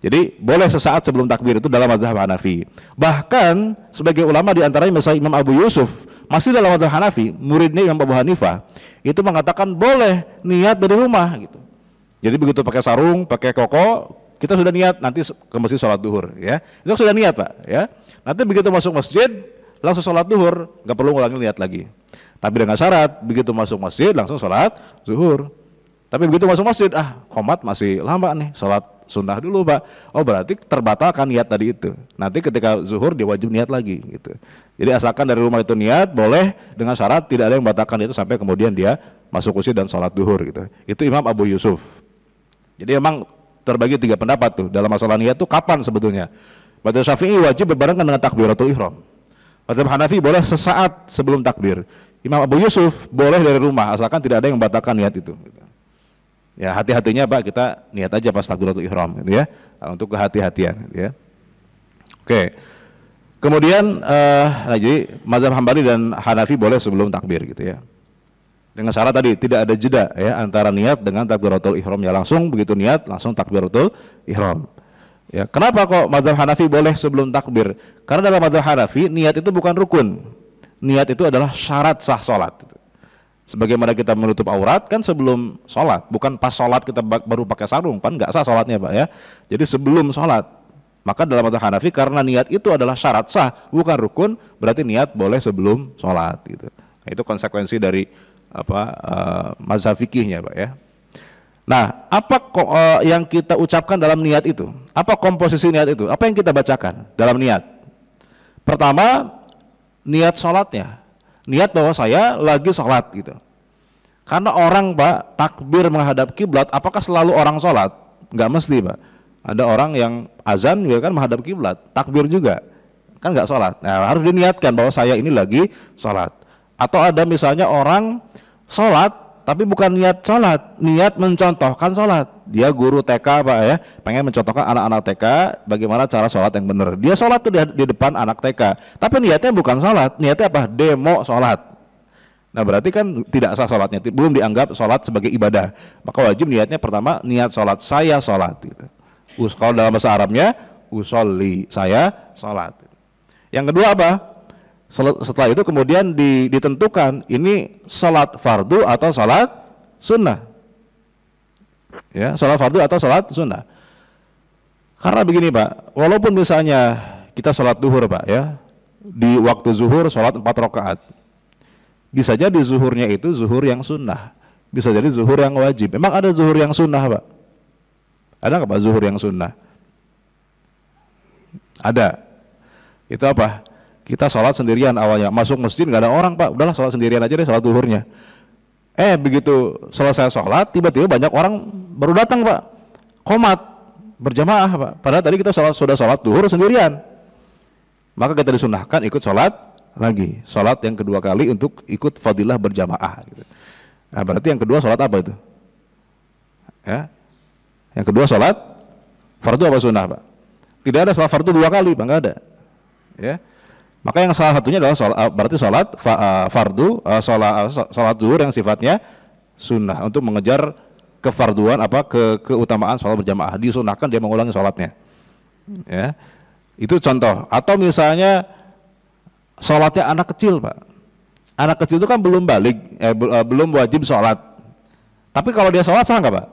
Jadi boleh sesaat sebelum takbir itu dalam mazhab Hanafi. Bahkan sebagai ulama di antaranya misalnya Imam Abu Yusuf masih dalam mazhab Hanafi, muridnya Imam Abu Hanifah itu mengatakan boleh niat dari rumah gitu. Jadi begitu pakai sarung, pakai koko, kita sudah niat nanti ke masjid sholat duhur ya. Itu sudah niat Pak ya. Nanti begitu masuk masjid langsung sholat duhur, nggak perlu ngulangi niat lagi. Tapi dengan syarat begitu masuk masjid langsung sholat zuhur. Tapi begitu masuk masjid qomat masih lama nih, sholat sunnah dulu Pak. Oh berarti terbatalkan niat tadi itu. Nanti ketika zuhur dia wajib niat lagi gitu. Jadi asalkan dari rumah itu niat boleh dengan syarat tidak ada yang membatalkan itu sampai kemudian dia masuk masjid dan sholat duhur gitu. Itu Imam Abu Yusuf. Jadi memang terbagi 3 pendapat tuh dalam masalah niat tuh kapan sebetulnya. Mazhab Syafi'i wajib berbarengan dengan takbiratul ihram. Mazhab Hanafi boleh sesaat sebelum takbir. Imam Abu Yusuf boleh dari rumah asalkan tidak ada yang membatalkan niat itu. Ya hati-hatinya Pak, kita niat aja pas takbiratul ihram gitu ya, untuk kehati-hatian gitu ya. Oke. Kemudian jadi mazhab Hambali dan Hanafi boleh sebelum takbir gitu ya. Dengan syarat tadi tidak ada jeda ya antara niat dengan takbiratul ihram ya, langsung begitu niat langsung takbiratul ihram. Ya, kenapa kok mazhab Hanafi boleh sebelum takbir? Karena dalam mazhab Hanafi niat itu bukan rukun. Niat itu adalah syarat sah salat. Sebagaimana kita menutup aurat kan sebelum sholat, bukan pas sholat kita baru pakai sarung, kan nggak sah sholatnya Pak ya. Jadi sebelum sholat, maka dalam mazhab Hanafi karena niat itu adalah syarat sah, bukan rukun, berarti niat boleh sebelum sholat gitu. Nah, itu konsekuensi dari mazhab fikihnya Pak ya. Nah, apa yang kita ucapkan dalam niat itu? Apa komposisi niat itu? Apa yang kita bacakan dalam niat? Pertama, niat sholatnya. Niat bahwa saya lagi sholat gitu. Karena orang Pak takbir menghadap kiblat, apakah selalu orang sholat? Nggak mesti Pak. Ada orang yang azan ya kan menghadap kiblat, takbir juga, kan nggak sholat. Nah harus diniatkan bahwa saya ini lagi sholat. Atau ada misalnya orang sholat tapi bukan niat sholat, niat mencontohkan sholat. Dia guru TK Pak ya, pengen mencontohkan anak-anak TK bagaimana cara sholat yang benar. Dia sholat tuh di depan anak TK, tapi niatnya bukan sholat, niatnya apa? Demo sholat. Nah berarti kan tidak sah sholatnya, belum dianggap sholat sebagai ibadah. Maka wajib niatnya pertama niat sholat, saya sholat gitu. Kalau dalam bahasa Arabnya usolli, saya sholat. Yang kedua apa? Setelah itu kemudian ditentukan ini sholat fardu atau sholat sunnah. Ya, sholat fardu atau sholat sunnah. Karena begini Pak, walaupun misalnya kita sholat duhur Pak ya, di waktu zuhur sholat 4 rakaat, bisa jadi zuhurnya itu zuhur yang sunnah, bisa jadi zuhur yang wajib. Memang ada zuhur yang sunnah Pak? Ada nggak Pak zuhur yang sunnah? Ada. Itu apa? Kita sholat sendirian awalnya, masuk masjid nggak ada orang Pak, udahlah sholat sendirian aja deh sholat duhurnya. Begitu selesai sholat, tiba-tiba banyak orang baru datang Pak, qomat berjamaah Pak. Padahal tadi kita sudah sholat duhur sendirian. Maka kita disunahkan ikut sholat lagi, sholat yang kedua kali untuk ikut fadilah berjamaah. Gitu. Nah berarti yang kedua sholat apa itu? Ya, yang kedua sholat fardu apa sunnah Pak? Tidak ada sholat fardu 2 kali Pak, nggak ada. Ya. Maka yang salah satunya adalah berarti sholat fardu, sholat zuhur yang sifatnya sunnah untuk mengejar kefarduan keutamaan sholat berjamaah. Disunahkan dia mengulangi sholatnya. Ya, itu contoh. Atau misalnya sholatnya anak kecil, Pak. Anak kecil itu kan belum balik, belum wajib sholat. Tapi kalau dia sholat sah nggak, Pak?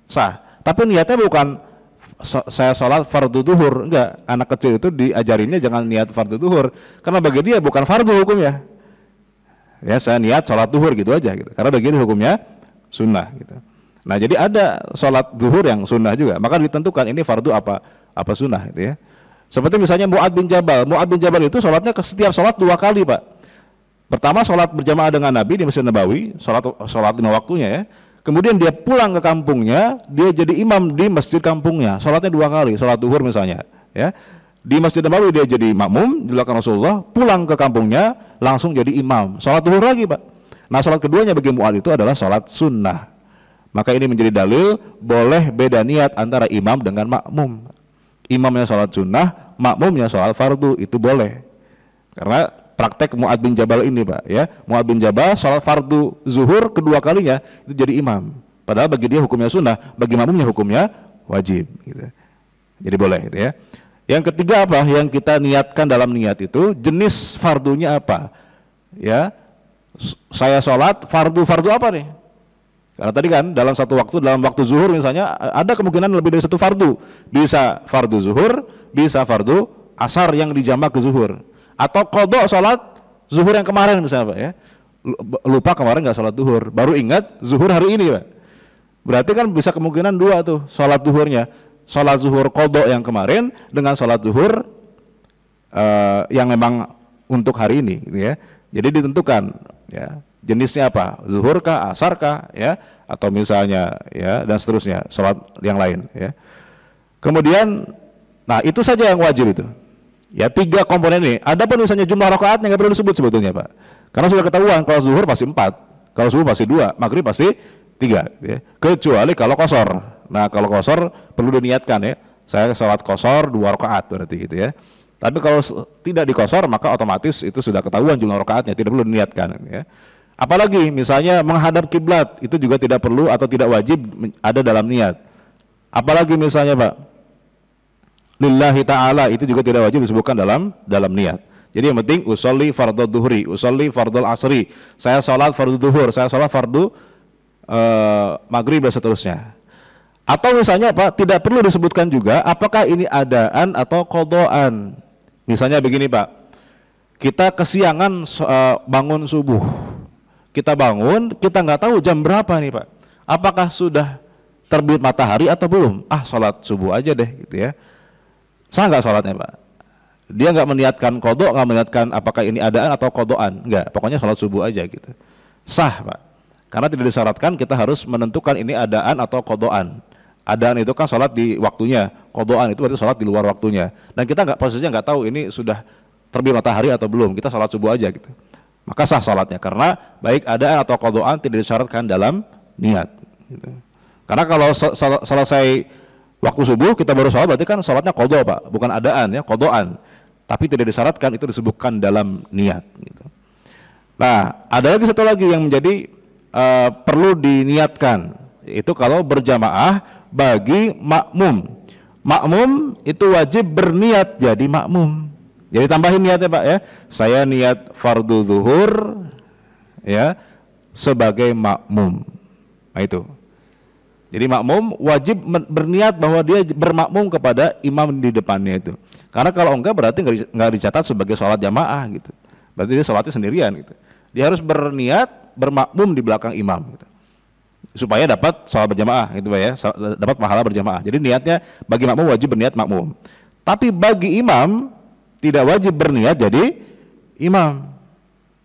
Sah. Tapi niatnya bukan saya sholat fardu duhur, enggak. Anak kecil itu diajarinnya jangan niat fardu duhur, karena bagi dia bukan fardu hukumnya. Ya, saya niat sholat duhur gitu aja, gitu. Karena bagi dia hukumnya sunnah, gitu. Nah, jadi ada sholat duhur yang sunnah juga. Maka ditentukan ini fardu apa sunnah, gitu ya. Seperti misalnya Mu'ad bin Jabal. Mu'ad bin Jabal itu sholatnya setiap sholat 2 kali, Pak. Pertama sholat berjamaah dengan Nabi di Masjid Nabawi, sholat 5 waktunya ya. Kemudian dia pulang ke kampungnya, dia jadi imam di masjid kampungnya, sholatnya 2 kali, sholat duhur misalnya, ya. Di Masjid Nabawi dia jadi makmum di belakang Rasulullah, pulang ke kampungnya langsung jadi imam, sholat duhur lagi, Pak. Nah, sholat keduanya bagi Mu'ad itu adalah sholat sunnah. Maka ini menjadi dalil boleh beda niat antara imam dengan makmum. Imamnya sholat sunnah, makmumnya sholat fardu, itu boleh. Karena praktek Mu'ad bin Jabal ini, Pak, ya. Mu'ad bin Jabal sholat fardu zuhur kedua kalinya itu jadi imam. Padahal bagi dia hukumnya sunnah, bagi makmumnya hukumnya wajib, gitu. Jadi boleh, gitu ya. Yang ketiga apa? Yang kita niatkan dalam niat itu jenis fardunya apa? Ya, saya sholat fardu apa nih? Karena tadi kan dalam satu waktu, dalam waktu zuhur misalnya ada kemungkinan lebih dari satu fardu. Bisa fardu zuhur, bisa fardu asar yang dijamak ke zuhur. Atau kodok sholat zuhur yang kemarin misalnya, Pak, ya. Lupa kemarin nggak sholat zuhur, baru ingat zuhur hari ini, Pak. Berarti kan bisa kemungkinan 2 tuh sholat zuhurnya, sholat zuhur kodok yang kemarin dengan sholat zuhur yang memang untuk hari ini, gitu ya. Jadi ditentukan, ya, jenisnya apa, zuhur kah, asar kah, ya, atau misalnya, ya, dan seterusnya sholat yang lain, ya. Kemudian, nah itu saja yang wajib itu. Ya, 3 komponen ini. Adapun misalnya jumlah rakaatnya nggak perlu disebut sebetulnya, Pak. Karena sudah ketahuan kalau zuhur pasti 4, kalau subuh pasti 2, maghrib pasti 3, ya. Kecuali kalau qashar. Nah, kalau qashar perlu diniatkan, ya. Saya sholat qashar 2 rakaat berarti, gitu ya. Tapi kalau tidak di qashar maka otomatis itu sudah ketahuan jumlah rakaatnya, tidak perlu diniatkan, ya. Apalagi misalnya menghadap kiblat itu juga tidak perlu atau tidak wajib ada dalam niat. Apalagi misalnya, Pak, lillahi ta'ala itu juga tidak wajib disebutkan dalam niat. Jadi yang penting usolli fardhu duhri, usolli fardhu asri, saya sholat fardhu duhur, saya sholat fardhu maghrib dan seterusnya. Atau misalnya, Pak, tidak perlu disebutkan juga apakah ini adaan atau qadaan. Misalnya begini, Pak, kita kesiangan bangun subuh, kita bangun, kita nggak tahu jam berapa nih, Pak, apakah sudah terbit matahari atau belum. Sholat subuh aja deh, gitu ya. Sah nggak sholatnya, Pak? Dia nggak meniatkan kodok, nggak meniatkan apakah ini adaan atau kodoan, nggak. Pokoknya sholat subuh aja, gitu. Sah, Pak. Karena tidak disyaratkan kita harus menentukan ini adaan atau kodoan. Adaan itu kan sholat di waktunya, kodoan itu berarti sholat di luar waktunya. Dan kita posisinya nggak tahu ini sudah terbit matahari atau belum. Kita sholat subuh aja, gitu. Maka sah sholatnya. Karena baik adaan atau kodoan tidak disyaratkan dalam niat, gitu. Karena kalau selesai waktu subuh kita baru sholat berarti kan sholatnya qadha, Pak, bukan adaan, ya, qadhaan. Tapi tidak disyaratkan itu disebutkan dalam niat, gitu. Nah, ada lagi satu lagi yang menjadi perlu diniatkan, itu kalau berjamaah bagi makmum. Makmum itu wajib berniat jadi makmum. Jadi tambahin niatnya, Pak, ya. Saya niat fardu zuhur, ya, sebagai makmum. Nah, itu. Jadi makmum wajib berniat bahwa dia bermakmum kepada imam di depannya itu. Karena kalau enggak berarti nggak dicatat sebagai sholat jamaah, gitu. Berarti dia sholatnya sendirian, gitu. Dia harus berniat bermakmum di belakang imam, gitu, supaya dapat sholat berjamaah, gitu, Pak, ya, dapat pahala berjamaah. Jadi niatnya bagi makmum wajib berniat makmum. Tapi bagi imam tidak wajib berniat jadi imam.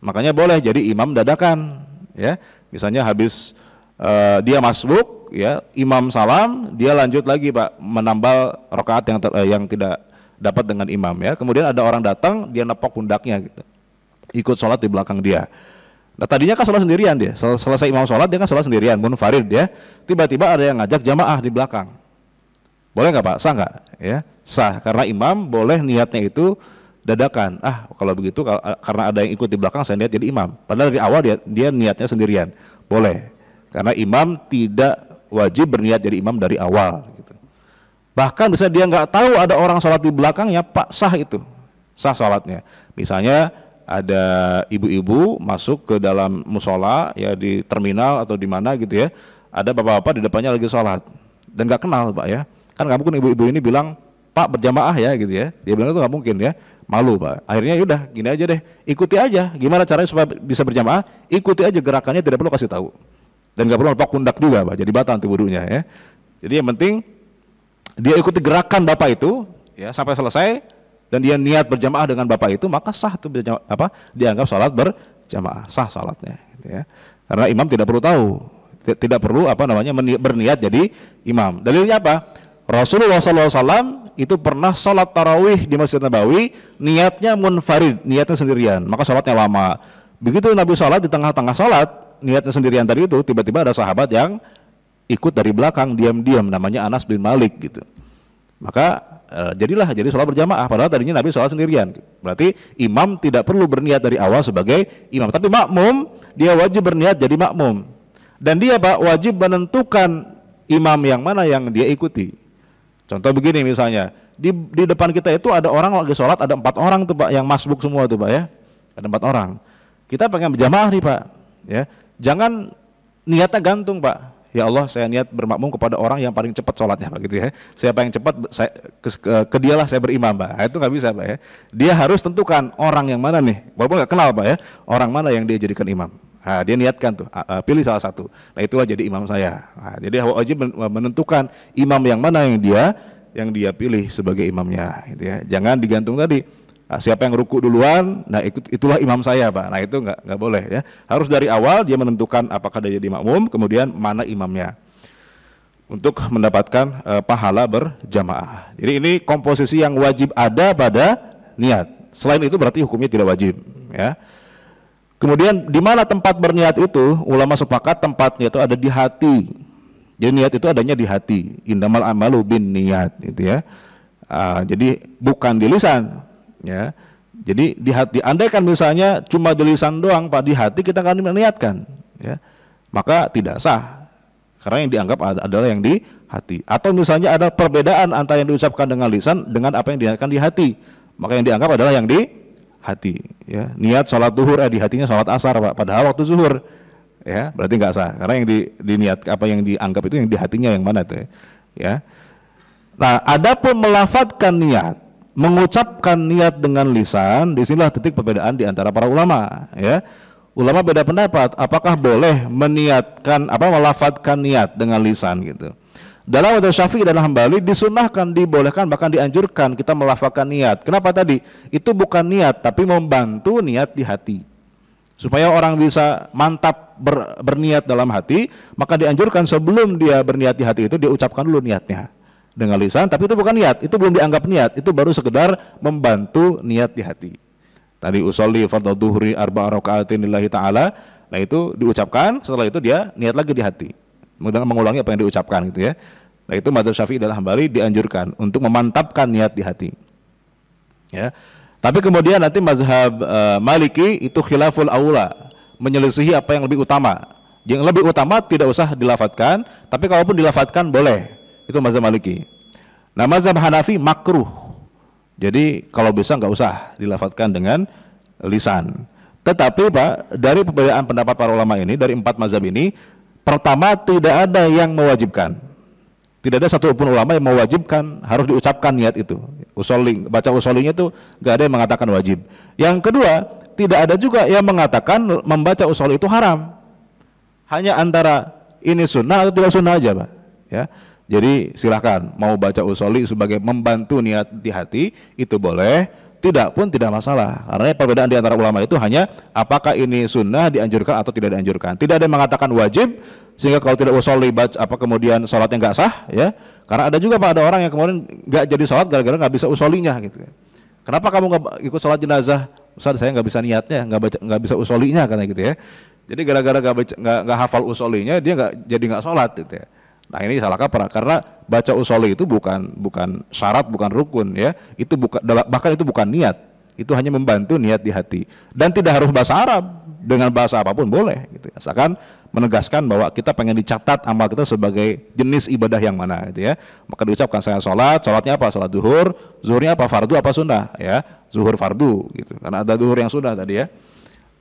Makanya boleh jadi imam dadakan, ya. Misalnya habis dia masbuk, ya, imam salam, dia lanjut lagi, Pak, menambal rakaat yang tidak dapat dengan imam, ya. Kemudian ada orang datang, dia nepok pundaknya, gitu, ikut sholat di belakang dia. Nah, tadinya kan sholat sendirian dia, selesai imam sholat dia kan sholat sendirian, munfarid dia. Tiba-tiba ada yang ngajak jamaah di belakang. Boleh nggak, Pak? Sah nggak? Ya, sah, karena imam boleh niatnya itu dadakan. Kalau begitu karena ada yang ikut di belakang saya niat jadi imam. Padahal dari awal dia niatnya sendirian. Boleh. Karena imam tidak wajib berniat jadi imam dari awal gitu. Bahkan bisa dia nggak tahu ada orang sholat di belakangnya, Pak, sah itu. Sah sholatnya. Misalnya ada ibu-ibu masuk ke dalam musola ya di terminal atau di mana gitu ya. Ada bapak-bapak di depannya lagi sholat dan nggak kenal, Pak ya. Kan nggak mungkin ibu-ibu ini bilang, Pak, berjamaah ya gitu ya. Dia bilang itu nggak mungkin ya. Malu, Pak. Akhirnya yaudah gini aja deh, ikuti aja. Gimana caranya supaya bisa berjamaah? Ikuti aja gerakannya, tidak perlu kasih tahu. Dan nggak perlu lepak pundak juga, Pak. Jadi batal nanti wudunya ya. Jadi yang penting dia ikuti gerakan bapak itu ya sampai selesai dan dia niat berjamaah dengan bapak itu, maka sah tuh dianggap sholat berjamaah, sah sholatnya gitu ya. Karena imam tidak perlu tahu, tidak perlu berniat jadi imam. Dalilnya apa? Rasulullah SAW itu pernah sholat tarawih di Masjid Nabawi, niatnya munfarid, niatnya sendirian, maka sholatnya lama. Begitu Nabi sholat, di tengah-tengah sholat, niatnya sendirian tadi itu, tiba-tiba ada sahabat yang ikut dari belakang, diam-diam, namanya Anas bin Malik gitu. Maka jadi sholat berjamaah, padahal tadinya Nabi sholat sendirian. Berarti imam tidak perlu berniat dari awal sebagai imam, tapi makmum, dia wajib berniat jadi makmum. Dan dia, Pak, wajib menentukan imam yang mana yang dia ikuti. Contoh begini misalnya, di depan kita itu ada orang lagi sholat, ada 4 orang tuh, Pak, yang masbuk semua tuh, Pak ya. Ada 4 orang. Kita pengen berjamaah nih, Pak. Ya, jangan niatnya gantung, Pak. Ya Allah, saya niat bermakmum kepada orang yang paling cepat sholatnya, Pak, gitu ya. Siapa yang cepat, ke dialah saya berimam, Pak. Nah, itu nggak bisa, Pak ya. Dia harus tentukan orang yang mana nih, walaupun nggak kenal, Pak ya, orang mana yang dia jadikan imam. Nah, dia niatkan tuh, pilih salah satu. Nah, itulah jadi imam saya. Nah, jadi wajib menentukan imam yang mana yang dia pilih sebagai imamnya, gitu ya. Jangan digantung tadi. Siapa yang ruku duluan, nah itulah imam saya, Pak. Nah, itu nggak boleh ya. Harus dari awal dia menentukan apakah dia jadi makmum, kemudian mana imamnya untuk mendapatkan pahala berjamaah. Jadi ini komposisi yang wajib ada pada niat. Selain itu berarti hukumnya tidak wajib, ya. Kemudian di mana tempat berniat itu? Ulama sepakat tempatnya itu ada di hati. Jadi niat itu adanya di hati. Innamal amalu bin niat, gitu ya. Jadi bukan di lisan. Ya, jadi di hati. Andaikan misalnya cuma di lisan doang, Pak, di hati kita akan meniatkan, ya, maka tidak sah, karena yang dianggap adalah yang di hati. Atau misalnya ada perbedaan antara yang diucapkan dengan lisan dengan apa yang diniatkan di hati, maka yang dianggap adalah yang di hati. Ya, niat sholat zuhur, di hatinya sholat asar, Pak, padahal waktu zuhur, ya, berarti nggak sah, karena yang diniat apa yang dianggap itu yang di hatinya yang mana itu, ya. Nah, adapun melafadzkan niat, mengucapkan niat dengan lisan, disinilah titik perbedaan di antara para ulama, ya. Ulama beda pendapat, apakah boleh meniatkan melafadzkan niat dengan lisan gitu. Dalam mazhab Syafi'i dan Hambali disunahkan, dibolehkan, bahkan dianjurkan kita melafadzkan niat. Kenapa tadi? Itu bukan niat, tapi membantu niat di hati. Supaya orang bisa mantap berniat dalam hati, maka dianjurkan sebelum dia berniat di hati itu dia ucapkan dulu niatnya dengan lisan, tapi itu bukan niat, itu belum dianggap niat, itu baru sekedar membantu niat di hati. Tadi usolli fardhu dhuhri arba'a raka'atin lillahi ta'ala, nah itu diucapkan, setelah itu dia niat lagi di hati, mengulangi apa yang diucapkan gitu ya. Nah itu mazhab Syafi'i dan Hambali dianjurkan untuk memantapkan niat di hati, ya. Tapi kemudian nanti mazhab Maliki itu khilaful aula, menyelisihi apa yang lebih utama. Yang lebih utama tidak usah dilafadzkan, tapi kalaupun dilafadzkan boleh. Itu mazhab Maliki. Nah, mazhab Hanafi makruh. Jadi kalau bisa nggak usah dilafadzkan dengan lisan. Tetapi, Pak, dari perbedaan pendapat para ulama ini, dari 4 mazhab ini, pertama tidak ada yang mewajibkan. Tidak ada satu pun ulama yang mewajibkan harus diucapkan niat itu. Baca usolinya itu nggak ada yang mengatakan wajib. Yang kedua, tidak ada juga yang mengatakan membaca usoli itu haram. Hanya antara ini sunnah atau tidak sunnah aja, Pak. Ya. Jadi silahkan mau baca usoli sebagai membantu niat di hati itu boleh, tidak pun tidak masalah. Karena perbedaan di antara ulama itu hanya apakah ini sunnah dianjurkan atau tidak dianjurkan. Tidak ada yang mengatakan wajib, sehingga kalau tidak usoli baca kemudian sholatnya nggak sah, ya. Karena ada juga, Pak, ada orang yang kemudian nggak jadi sholat gara-gara nggak bisa usolinya gitu. Kenapa kamu nggak ikut sholat jenazah? Ustaz, saya nggak bisa niatnya, nggak bisa usolinya, karena gitu ya. Jadi gara-gara nggak hafal usolinya dia nggak sholat gitu ya. Nah, ini salah kaprah, karena baca usoli itu bukan syarat, bukan rukun, ya. Itu bahkan itu bukan niat. Itu hanya membantu niat di hati. Dan tidak harus bahasa Arab, dengan bahasa apapun boleh gitu. Asalkan menegaskan bahwa kita pengen dicatat amal kita sebagai jenis ibadah yang mana gitu ya. Maka diucapkan saya sholatnya apa? Sholat zuhur, zuhurnya apa? Fardu apa sunnah ya? Zuhur fardu gitu. Karena ada zuhur yang sunnah tadi ya.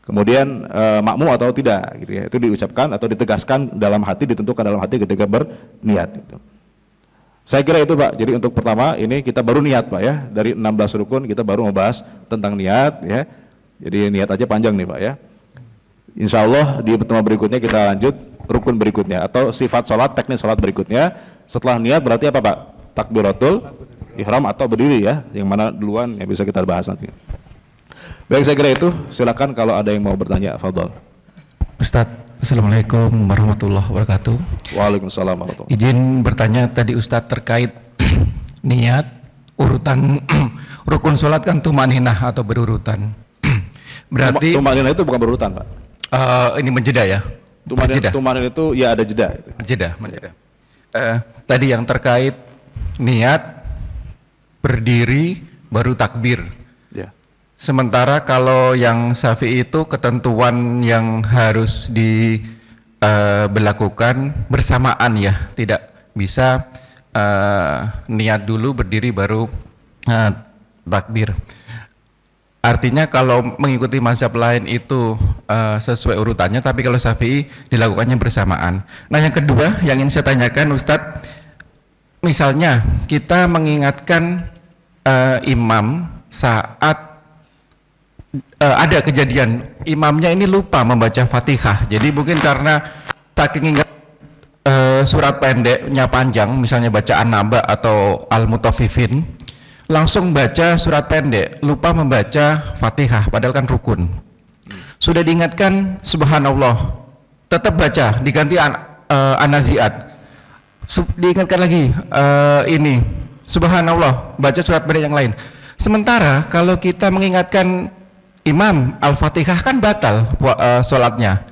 Kemudian makmum atau tidak gitu ya. Itu diucapkan atau ditegaskan dalam hati, ditentukan dalam hati ketika berniat gitu. Saya kira itu Pak. Jadi untuk pertama ini kita baru niat Pak ya. Dari 16 rukun kita baru membahas tentang niat ya. Jadi niat aja panjang nih Pak ya. Insya Allah di pertemuan berikutnya kita lanjut rukun berikutnya atau sifat sholat, teknis sholat berikutnya. Setelah niat berarti apa Pak? Takbiratul ihram atau berdiri ya. Yang mana duluan yang bisa kita bahas nanti. Baik, saya kira itu. Silakan kalau ada yang mau bertanya, fadhol. Ustadz, Assalamualaikum warahmatullahi wabarakatuh. Waalaikumsalam warahmatullahi wabarakatuh. Izin bertanya tadi Ustadz terkait niat urutan rukun sholat kan tumaninah atau berurutan. Berarti tumaninah itu bukan berurutan Pak. Ini menjeda ya. Tumaninah itu ya ada jeda. Menjeda. Tadi yang terkait niat berdiri baru takbir. Ya. Sementara kalau yang Syafi'i itu ketentuan yang harus diberlakukan bersamaan ya, tidak bisa niat dulu berdiri baru takbir. Artinya kalau mengikuti mazhab lain itu sesuai urutannya, tapi kalau Syafi'i dilakukannya bersamaan. Nah yang kedua yang ingin saya tanyakan Ustadz, misalnya kita mengingatkan imam saat ada kejadian imamnya ini lupa membaca Fatihah, jadi mungkin karena saking ingat surat pendeknya panjang, misalnya baca An-Naba atau Al-Mutaffifin, langsung baca surat pendek, lupa membaca Fatihah padahal kan rukun. Sudah diingatkan subhanallah, tetap baca, diganti An-Nazi'at, diingatkan lagi ini subhanallah, baca surat pendek yang lain. Sementara kalau kita mengingatkan imam Al-Fatihah kan batal sholatnya.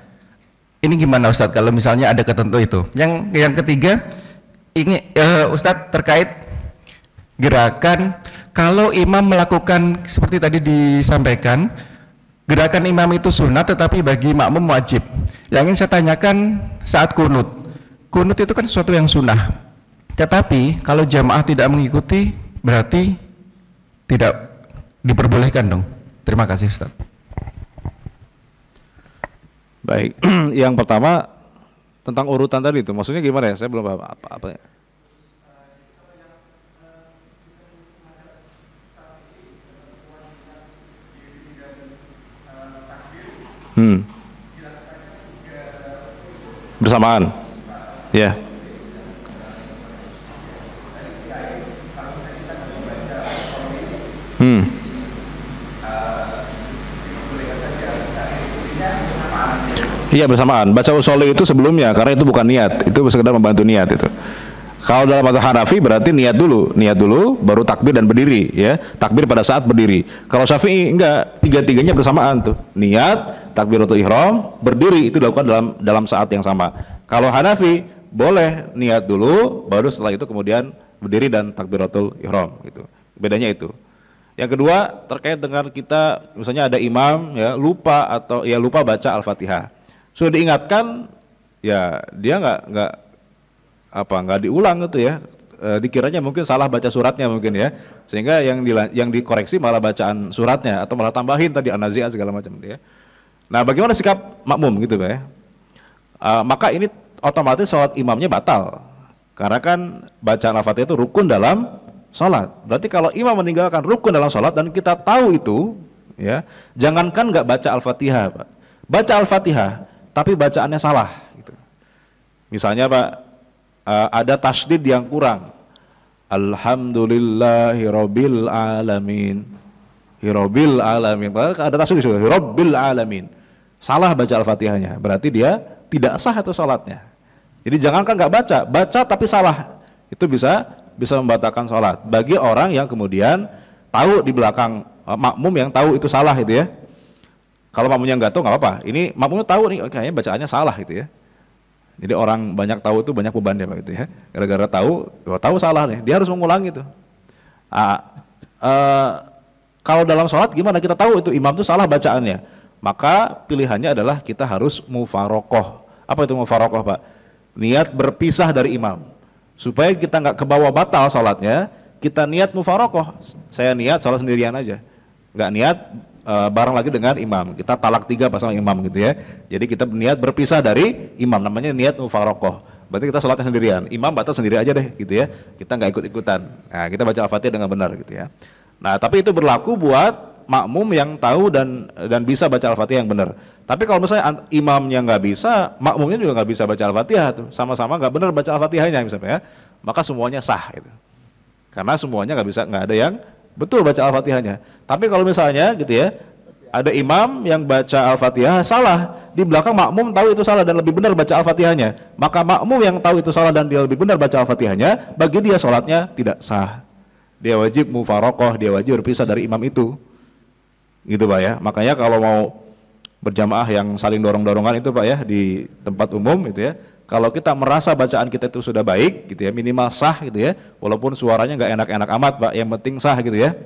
Ini gimana Ustadz kalau misalnya ada ketentu itu? Yang ketiga, ini Ustadz terkait gerakan, kalau imam melakukan seperti tadi disampaikan, gerakan imam itu sunat tetapi bagi makmum wajib. Yang ingin saya tanyakan saat kunut itu kan sesuatu yang sunnah, tetapi kalau jamaah tidak mengikuti berarti tidak diperbolehkan dong. Terima kasih Ustaz. Baik, yang pertama tentang urutan tadi itu, maksudnya gimana ya? Saya belum paham apa ya. Bersamaan, ya. Iya bersamaan. Baca usholi itu sebelumnya karena itu bukan niat, itu sekedar membantu niat itu. Kalau dalam mazhab Hanafi berarti niat dulu baru takbir dan berdiri ya. Takbir pada saat berdiri. Kalau Syafi'i enggak, tiga-tiganya bersamaan tuh. Niat, takbiratul ihram, berdiri itu dilakukan dalam saat yang sama. Kalau Hanafi boleh niat dulu baru setelah itu kemudian berdiri dan takbiratul ihram gitu. Bedanya itu. Yang kedua terkait dengan kita misalnya ada imam ya lupa baca Al-Fatihah. Sudah diingatkan ya dia nggak diulang gitu ya, dikiranya mungkin salah baca suratnya mungkin ya, sehingga yang dikoreksi malah bacaan suratnya atau malah tambahin tadi An-Nazi'at segala macam ya. Nah bagaimana sikap makmum gitu Pak ya? Maka ini otomatis sholat imamnya batal karena kan bacaan Al-Fatihah itu rukun dalam sholat. Berarti kalau imam meninggalkan rukun dalam sholat dan kita tahu itu ya, jangankan nggak baca Al-Fatihah Pak, baca Al-Fatihah tapi bacaannya salah gitu. Misalnya Pak, ada tasydid yang kurang, Alhamdulillahirabbil alamin, hirabbil alamin, ada tasydid juga, hirabbil alamin, salah baca Al-Fatihahnya, berarti dia tidak sah itu sholatnya. Jadi jangankan nggak baca tapi salah, itu bisa membatalkan sholat bagi orang yang kemudian tahu di belakang makmum yang tahu itu salah itu ya. Kalau makmumnya nggak tahu nggak apa-apa, ini makmumnya tahu nih kayaknya bacaannya salah gitu ya. Jadi orang banyak tahu itu banyak bebannya Pak gitu ya. Gara-gara tahu salah nih, dia harus mengulangi itu. Kalau dalam sholat gimana kita tahu itu imam itu salah bacaannya? Maka pilihannya adalah kita harus mufarokoh. Apa itu mufarokoh, Pak? Niat berpisah dari imam. Supaya kita nggak kebawa batal sholatnya, kita niat mufarokoh. Saya niat sholat sendirian aja, nggak niat bareng lagi dengan imam. Kita talak 3 pas sama imam gitu ya. Jadi kita niat berpisah dari imam, namanya niat mufarokoh. Berarti kita sholatnya sendirian, imam batal sendiri aja deh gitu ya. Kita nggak ikut-ikutan. Nah, kita baca Al-Fatihah dengan benar gitu ya. Nah, tapi itu berlaku buat makmum yang tahu dan bisa baca Al-Fatihah yang benar. Tapi kalau misalnya imamnya nggak bisa, makmumnya juga nggak bisa baca Al-Fatihah tuh, sama-sama nggak benar baca Al-Fatihahnya misalnya ya, maka semuanya sah itu. Karena semuanya nggak ada yang betul baca Al-Fatihahnya. Tapi kalau misalnya gitu ya, ada imam yang baca Al-Fatihah salah, di belakang makmum tahu itu salah dan lebih benar baca Al-Fatihahnya, maka makmum yang tahu itu salah dan dia lebih benar baca Al-Fatihahnya, bagi dia sholatnya tidak sah. Dia wajib mufarokoh, dia wajib berpisah dari imam itu, gitu Pak ya. Makanya kalau mau berjamaah yang saling dorong-dorongan itu Pak ya, di tempat umum gitu ya, kalau kita merasa bacaan kita itu sudah baik gitu ya, minimal sah gitu ya, walaupun suaranya nggak enak-enak amat Pak, yang penting sah gitu ya,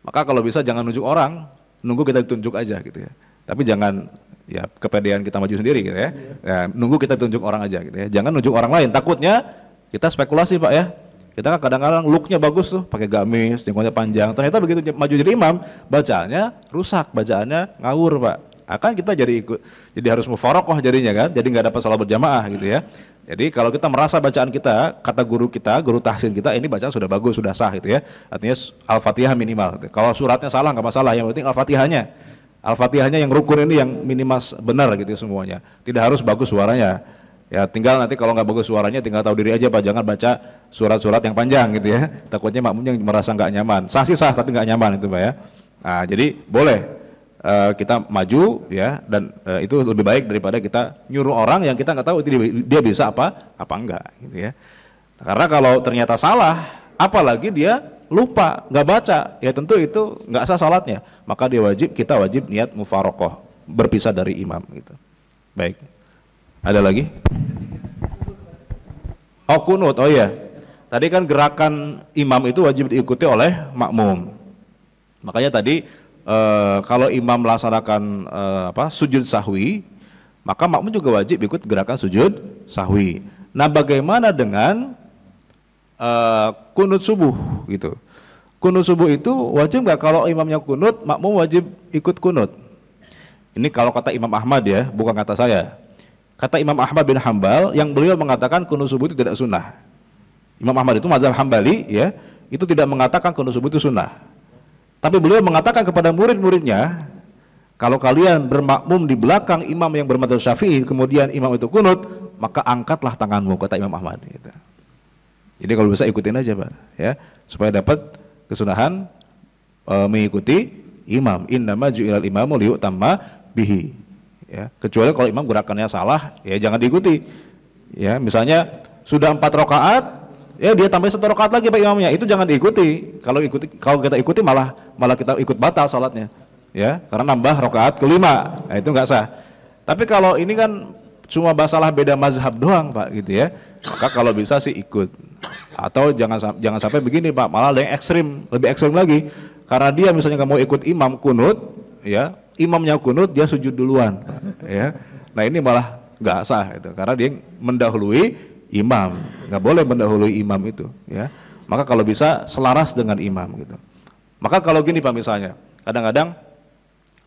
maka kalau bisa jangan nunjuk orang, nunggu kita ditunjuk aja gitu ya. Tapi jangan ya kepedean kita maju sendiri gitu ya. Ya, nunggu kita tunjuk orang aja gitu ya. Jangan nunjuk orang lain, takutnya kita spekulasi Pak ya. Kita kan kadang-kadang looknya bagus tuh, pakai gamis, jenggotnya panjang. Ternyata begitu maju jadi imam, bacaannya rusak, bacaannya ngawur Pak. Akan kita jadi harus mufarokoh jadinya kan, jadi nggak dapat salat berjamaah gitu ya. Jadi kalau kita merasa bacaan kita, kata guru kita, guru tahsin kita, ini bacaan sudah bagus, sudah sah gitu ya. Artinya Al-Fatihah minimal. Gitu. Kalau suratnya salah nggak masalah, yang penting Al-Fatihahnya. Al-Fatihahnya yang rukun ini yang minimal benar gitu semuanya. Tidak harus bagus suaranya. Ya tinggal nanti kalau nggak bagus suaranya tinggal tahu diri aja Pak, jangan baca surat-surat yang panjang gitu ya. Takutnya makmum yang merasa nggak nyaman. Sah sih sah tapi nggak nyaman itu Pak ya. Nah jadi boleh kita maju ya, dan itu lebih baik daripada kita nyuruh orang yang kita nggak tahu itu dia bisa apa enggak gitu ya. Karena kalau ternyata salah, apalagi dia lupa nggak baca, ya tentu itu nggak sah salatnya. Maka kita wajib niat mufarokoh, berpisah dari imam gitu. Baik. Ada lagi? Oh kunut, oh iya. Tadi kan gerakan imam itu wajib diikuti oleh makmum. Makanya tadi kalau imam melaksanakan sujud sahwi, maka makmum juga wajib ikut gerakan sujud sahwi. Nah bagaimana dengan kunut subuh gitu? Kunut subuh itu wajib nggak kalau imamnya kunut, makmum wajib ikut kunut? Ini kalau kata Imam Ahmad ya, bukan kata saya. Kata Imam Ahmad bin Hambal yang beliau mengatakan kunut subuh itu tidak sunnah. Imam Ahmad itu mazhab Hambali ya, itu tidak mengatakan kunut subuh itu sunnah. Tapi beliau mengatakan kepada murid-muridnya, kalau kalian bermakmum di belakang imam yang bermadzhab Syafi'i, kemudian imam itu kunut, maka angkatlah tanganmu, kata Imam Ahmad. Gitu. Jadi kalau bisa ikutin aja Pak, ya, supaya dapat kesunahan mengikuti imam. Innama ju'ilal imamu liyu'tamma bihi. Ya, kecuali kalau imam gerakannya salah, ya jangan diikuti. Ya, misalnya sudah 4 rakaat, ya dia tambah 1 rakaat lagi Pak imamnya, itu jangan diikuti. Kalau kita ikuti malah kita ikut batal salatnya. Ya, karena nambah rakaat kelima. Nah, itu nggak sah. Tapi kalau ini kan cuma masalah beda mazhab doang Pak gitu ya. Maka kalau bisa sih ikut. Atau jangan sampai begini Pak, malah ada yang ekstrim, lebih ekstrim lagi. Karena dia misalnya nggak mau ikut imam kunut, ya, imamnya kunut dia sujud duluan, ya. Nah ini malah nggak sah itu, karena dia mendahului imam, nggak boleh mendahului imam itu, ya. Maka kalau bisa selaras dengan imam gitu. Maka kalau gini Pak misalnya, kadang-kadang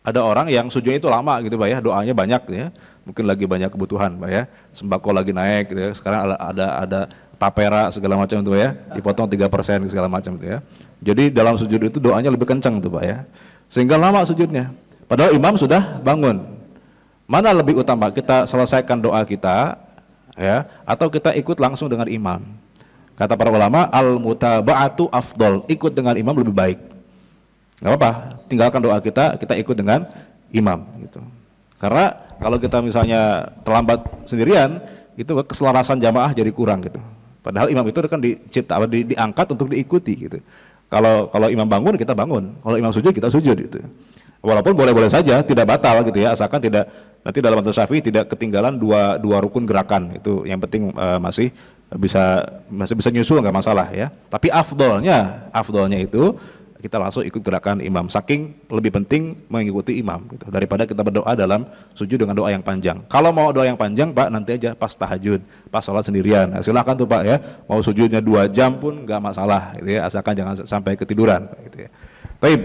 ada orang yang sujudnya itu lama gitu Pak ya, doanya banyak ya, mungkin lagi banyak kebutuhan Pak ya, sembako lagi naik gitu ya, sekarang ada tapera segala macam itu ya, dipotong 3% segala macam itu ya. Jadi dalam sujud itu doanya lebih kencang tuh Pak ya, sehingga lama sujudnya. Padahal imam sudah bangun. Mana lebih utama, kita selesaikan doa kita ya, atau kita ikut langsung dengan imam? Kata para ulama, al-mutaba'atu afdol, ikut dengan imam lebih baik. Gak apa-apa, tinggalkan doa kita ikut dengan imam gitu. Karena kalau kita misalnya terlambat sendirian, itu keselarasan jamaah jadi kurang gitu. Padahal imam itu kan diangkat untuk diikuti gitu. Kalau imam bangun, kita bangun. Kalau imam sujud, kita sujud gitu. Walaupun boleh-boleh saja, tidak batal gitu ya, asalkan tidak nanti dalam mazhab Syafi'i tidak ketinggalan dua rukun gerakan itu, yang penting masih bisa nyusul nggak masalah ya. Tapi afdolnya itu kita langsung ikut gerakan imam. Saking lebih penting mengikuti imam gitu, daripada kita berdoa dalam sujud dengan doa yang panjang. Kalau mau doa yang panjang Pak, nanti aja pas tahajud, pas sholat sendirian. Nah, silahkan tuh Pak ya, mau sujudnya 2 jam pun nggak masalah gitu ya, asalkan jangan sampai ketiduran gitu ya. Baik.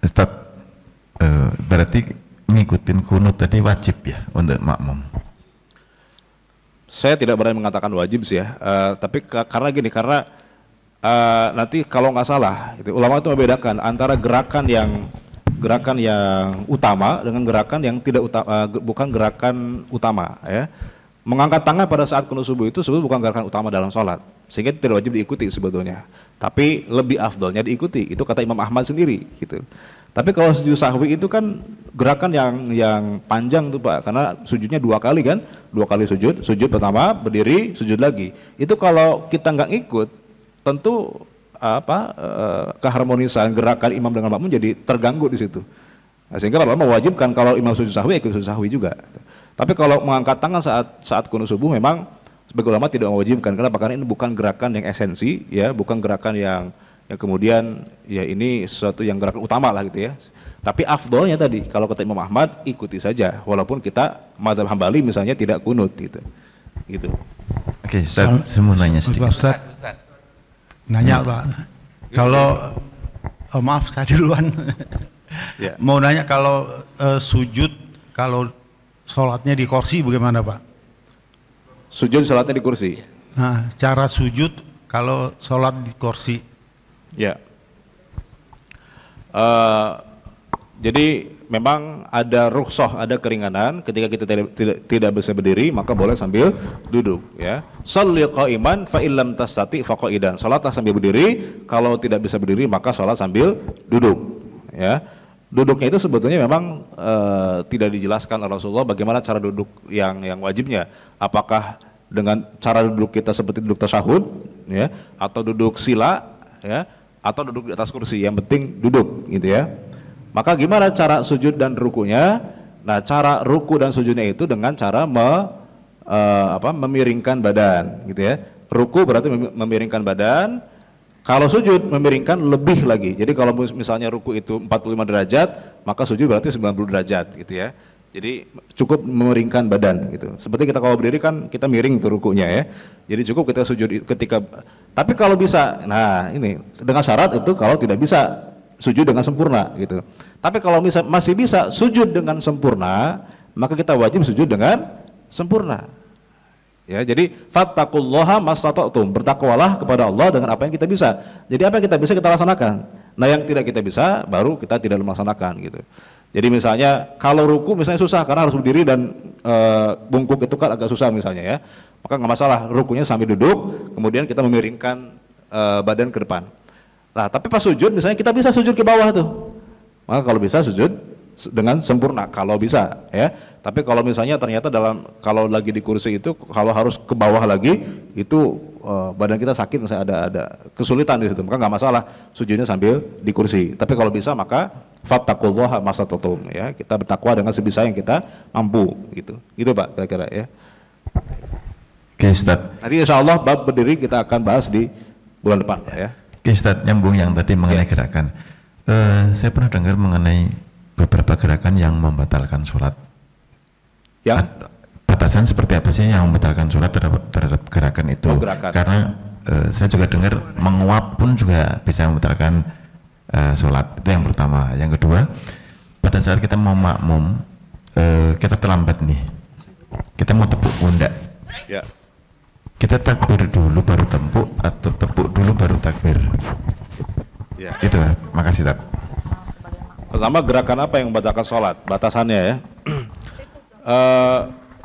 Ustaz, berarti ngikutin kunut tadi wajib ya untuk makmum? Saya tidak berani mengatakan wajib sih ya, tapi karena gini, karena nanti kalau nggak salah, gitu, ulama itu membedakan antara gerakan yang utama dengan gerakan yang tidak bukan gerakan utama. Ya. Mengangkat tangan pada saat kunut subuh itu sebetulnya bukan gerakan utama dalam sholat, sehingga tidak wajib diikuti sebetulnya. Tapi lebih afdolnya diikuti, itu kata Imam Ahmad sendiri. Gitu. Tapi kalau sujud sahwi itu kan gerakan yang panjang tuh Pak, karena sujudnya 2 kali kan, 2 kali sujud pertama berdiri, sujud lagi. Itu kalau kita nggak ikut, tentu keharmonisan gerakan imam dengan makmum jadi terganggu di situ. Nah, sehingga ulama mewajibkan kalau imam sujud sahwi ikut sujud sahwi juga. Tapi kalau mengangkat tangan saat kunut subuh memang sebagai ulama tidak mewajibkan, karena karena ini bukan gerakan yang esensi ya, bukan gerakan yang kemudian ya ini sesuatu yang gerakan utama lah gitu ya. Tapi afdolnya tadi kalau kata Imam Ahmad ikuti saja, walaupun kita mazhab Hambali misalnya tidak kunut gitu. Gitu. Oke, Ustaz, saya mau nanya sedikit. Ustaz. Nanya Pak, kalau maaf saya duluan. Ya. Mau nanya kalau sujud, kalau sholatnya di kursi bagaimana Pak? Sujud sholatnya di kursi. Nah, cara sujud kalau sholat di kursi. Ya. Jadi memang ada rukhsah, ada keringanan ketika kita tidak bisa berdiri, maka boleh sambil duduk ya. Shalli qa'iman fa illam tastati fa qa'idan. Salatlah sambil berdiri, kalau tidak bisa berdiri maka salat sambil duduk ya. Duduknya itu sebetulnya memang tidak dijelaskan oleh Rasulullah bagaimana cara duduk yang wajibnya. Apakah dengan cara duduk kita seperti duduk tasyahud ya, atau duduk sila ya, atau duduk di atas kursi, yang penting duduk gitu ya. Maka gimana cara sujud dan rukunya? Nah, cara ruku dan sujudnya itu dengan cara memiringkan badan, gitu ya. Ruku berarti memiringkan badan. Kalau sujud memiringkan lebih lagi. Jadi kalau misalnya ruku itu 45 derajat, maka sujud berarti 90 derajat, gitu ya. Jadi cukup memiringkan badan, gitu. Seperti kita kalau berdiri kan kita miring tuh rukunya ya. Jadi cukup kita sujud ketika. Tapi kalau bisa, nah ini dengan syarat itu kalau tidak bisa sujud dengan sempurna gitu. Tapi kalau masih bisa sujud dengan sempurna, maka kita wajib sujud dengan sempurna. Ya, jadi fattaqullaha mastata'tum, bertakwalah kepada Allah dengan apa yang kita bisa. Jadi apa yang kita bisa kita laksanakan. Nah, yang tidak kita bisa baru kita tidak melaksanakan gitu. Jadi misalnya kalau ruku misalnya susah karena harus berdiri dan bungkuk itu kan agak susah misalnya ya. Maka nggak masalah, rukunya sambil duduk, kemudian kita memiringkan badan ke depan. Nah, tapi pas sujud misalnya kita bisa sujud ke bawah tuh. Maka kalau bisa sujud dengan sempurna kalau bisa ya. Tapi kalau misalnya ternyata kalau lagi di kursi itu kalau harus ke bawah lagi itu badan kita sakit misalnya ada kesulitan di situ, maka nggak masalah sujudnya sambil di kursi. Tapi kalau bisa maka fattaqullaha mastata'tum ya. Kita bertakwa dengan sebisa yang kita mampu gitu. Gitu Pak kira-kira ya. Oke Ustaz. Nanti insyaallah bab berdiri kita akan bahas di bulan depan ya. Oke Ustaz, nyambung yang tadi mengenai gerakan. Saya pernah dengar mengenai beberapa gerakan yang membatalkan sholat. Ya? Batasan seperti apa sih yang membatalkan sholat terhadap gerakan itu? Gerakan. Karena saya juga dengar menguap pun juga bisa membatalkan sholat. Itu yang pertama. Yang kedua, pada saat kita mau makmum, kita terlambat nih. Kita mau tepuk pundak. Ya. Kita takbir dulu baru tepuk atau tepuk dulu baru takbir? Ya. Itu, makasih Tat. Pertama, gerakan apa yang membatalkan sholat? Batasannya ya.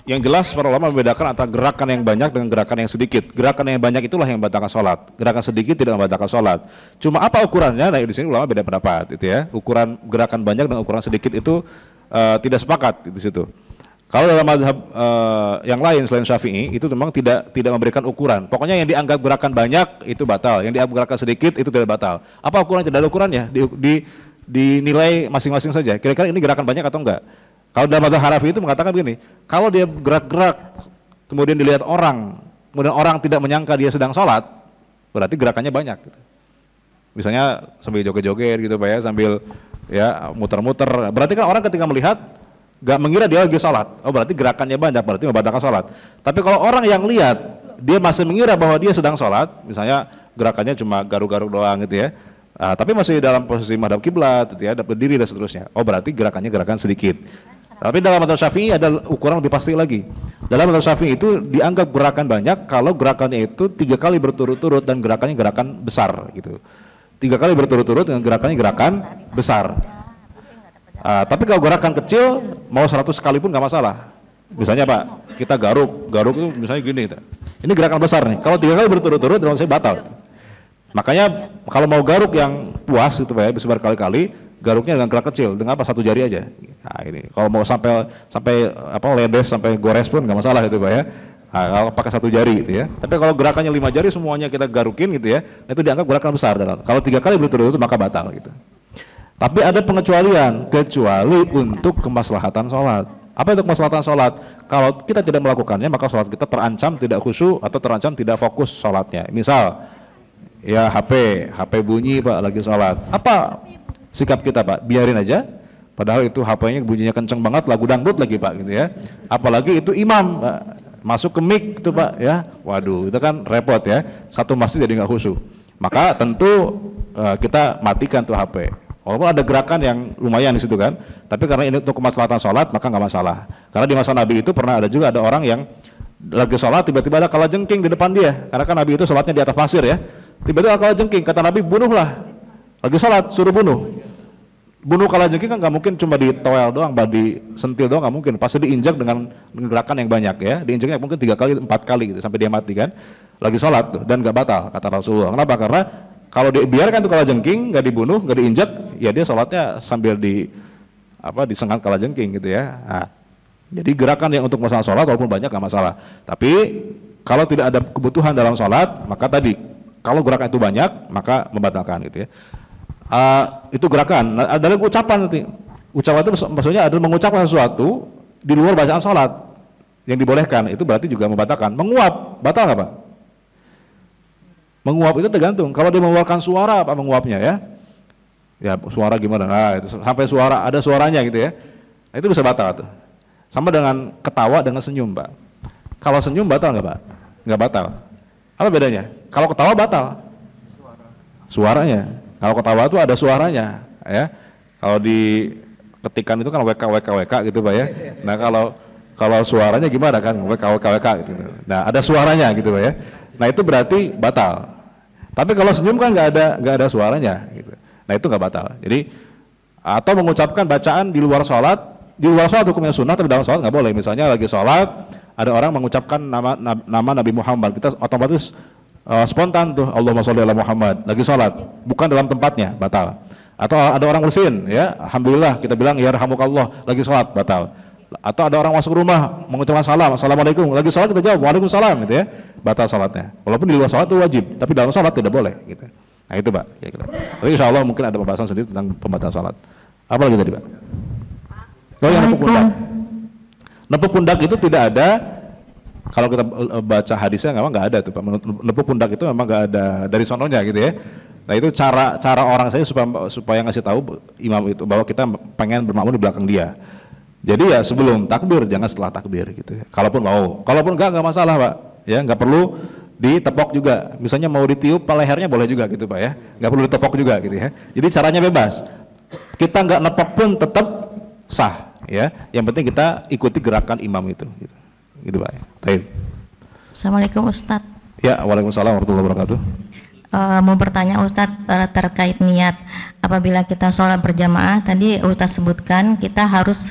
Yang jelas para ulama membedakan antara gerakan yang banyak dengan gerakan yang sedikit. Gerakan yang banyak itulah yang membatalkan sholat. Gerakan sedikit tidak membatalkan sholat. Cuma apa ukurannya? Nah, di sini ulama beda pendapat, itu ya. Ukuran gerakan banyak dan ukuran sedikit itu tidak sepakat di situ. Kalau dalam mazhab yang lain selain Syafi'i itu memang tidak memberikan ukuran. Pokoknya yang dianggap gerakan banyak itu batal, yang dianggap gerakan sedikit itu tidak batal. Apa ukurannya? Tidak ada ukurannya. Dinilai masing-masing saja. Kira-kira ini gerakan banyak atau enggak? Kalau dalam mazhab Hanafi itu mengatakan begini, kalau dia gerak-gerak kemudian dilihat orang, kemudian orang tidak menyangka dia sedang sholat, berarti gerakannya banyak. Gitu. Misalnya sambil joget-joget gitu Pak ya, sambil ya muter-muter. Berarti kan orang ketika melihat gak mengira dia lagi sholat. Oh berarti gerakannya banyak, berarti membatalkan sholat. Tapi kalau orang yang lihat, dia masih mengira bahwa dia sedang sholat, misalnya gerakannya cuma garuk-garuk doang gitu ya, tapi masih dalam posisi menghadap kiblat gitu ya, berdiri dan seterusnya. Oh berarti gerakannya gerakan sedikit. Tapi dalam mazhab Syafi'i ada ukuran lebih pasti lagi. Dalam mazhab Syafi'i itu dianggap gerakan banyak kalau gerakannya itu 3 kali berturut-turut dan gerakannya gerakan besar gitu. 3 kali berturut-turut dengan gerakannya gerakan besar. Tapi kalau gerakan kecil mau 100 kali pun nggak masalah. Misalnya Pak, kita garuk itu misalnya gini. Ini gerakan besar nih. Kalau 3 kali berturut-turut, saya batal. Makanya kalau mau garuk yang puas itu Pak ya, bisa berkali-kali, garuknya dengan gerak kecil, dengan apa 1 jari aja. Nah ini, kalau mau sampai apa ledes sampai gores pun nggak masalah itu Pak ya. Nah, kalau pakai 1 jari gitu ya. Tapi kalau gerakannya 5 jari semuanya kita garukin gitu ya, itu dianggap gerakan besar. Kalau 3 kali berturut-turut maka batal gitu. Tapi ada pengecualian, kecuali untuk kemaslahatan sholat. Apa itu kemaslahatan sholat? Kalau kita tidak melakukannya, maka sholat kita terancam tidak khusyuk atau terancam tidak fokus sholatnya. Misal, ya HP bunyi Pak lagi sholat. Apa sikap kita Pak? Biarin aja. Padahal itu HP-nya bunyinya kenceng banget, lagu dangdut lagi Pak gitu ya. Apalagi itu imam Pak, masuk ke mic itu Pak ya. Waduh, itu kan repot ya. Satu masjid jadi nggak khusyuk. Maka tentu kita matikan tuh HP. Walaupun ada gerakan yang lumayan di situ kan, tapi karena ini untuk kemaslahatan sholat maka nggak masalah. Karena di masa Nabi itu pernah ada juga ada orang yang lagi sholat tiba-tiba ada kalajengking di depan dia, karena kan Nabi itu sholatnya di atas pasir ya. Tiba-tiba kalajengking, kata Nabi bunuhlah. Lagi sholat suruh bunuh. Bunuh kalajengking kan nggak mungkin cuma di toel doang, disentil doang nggak mungkin. Pasti diinjak dengan gerakan yang banyak ya. Diinjaknya mungkin 3 kali 4 kali gitu sampai dia mati kan. Lagi sholat tuh, dan nggak batal kata Rasulullah. Kenapa? Karena kalau dibiarkan tuh kalajengking, nggak dibunuh, nggak diinjak, ya dia sholatnya sambil disengat kalajengking gitu ya. Nah, jadi gerakan yang untuk masalah sholat walaupun banyak nggak masalah. Tapi kalau tidak ada kebutuhan dalam sholat, maka tadi kalau gerakan itu banyak maka membatalkan gitu ya. Itu gerakan. Nah, ada lagi ucapan nanti. Ucapan itu maksudnya adalah mengucapkan sesuatu di luar bacaan sholat yang dibolehkan. Itu berarti juga membatalkan. Menguap, batal nggak Pak? Menguap itu tergantung. Kalau dia mengeluarkan suara apa menguapnya ya? Ya suara gimana? Nah, itu sampai suara ada suaranya gitu ya. Nah, itu bisa batal tuh. Sama dengan ketawa dengan senyum Pak. Kalau senyum batal nggak Pak? Nggak batal. Apa bedanya? Kalau ketawa batal. Suaranya. Kalau ketawa itu ada suaranya ya. Kalau diketikan itu kan WK gitu Pak ya. Nah kalau suaranya gimana kan WK gitu. Nah ada suaranya gitu Pak ya. Nah itu berarti batal. Tapi kalau senyum kan nggak ada suaranya gitu. Nah itu nggak batal. Jadi atau mengucapkan bacaan di luar sholat hukumnya sunnah, tapi dalam sholat nggak boleh. Misalnya lagi sholat ada orang mengucapkan nama Nabi Muhammad, kita otomatis spontan tuh Allahumma sholli ala Muhammad lagi sholat, bukan dalam tempatnya, batal. Atau ada orang bersin ya, alhamdulillah kita bilang ya yarhamukallah lagi sholat, batal. Atau ada orang masuk rumah mengucapkan salam, assalamualaikum, lagi sholat kita jawab waalaikumsalam gitu ya, batal sholatnya. Walaupun di luar sholat itu wajib, tapi dalam sholat tidak boleh gitu. Nah itu Pak. Tapi insya Allah mungkin ada pembahasan sendiri tentang pembatalan sholat. Apa lagi tadi Pak? Oh yang nepuk pundak. Nepuk pundak itu tidak ada. Kalau kita baca hadisnya memang nggak ada tuh Pak. Nepuk pundak itu memang nggak ada dari sononya gitu ya. Nah itu cara orang saya supaya ngasih tahu imam itu bahwa kita pengen bermakmum di belakang dia. Jadi ya sebelum takbir, jangan setelah takbir gitu ya. Kalaupun mau, kalaupun enggak masalah Pak. Ya nggak perlu ditepok juga. Misalnya mau ditiup lehernya boleh juga gitu Pak ya. Nggak perlu ditepok juga gitu ya. Jadi caranya bebas. Kita nggak nepok pun tetap sah ya. Yang penting kita ikuti gerakan imam itu. Gitu Pak. Taib. Assalamualaikum Ustadz. Ya, waalaikumsalam warahmatullahi wabarakatuh. Mau bertanya Ustadz terkait niat. Apabila kita sholat berjamaah, tadi Ustadz sebutkan kita harus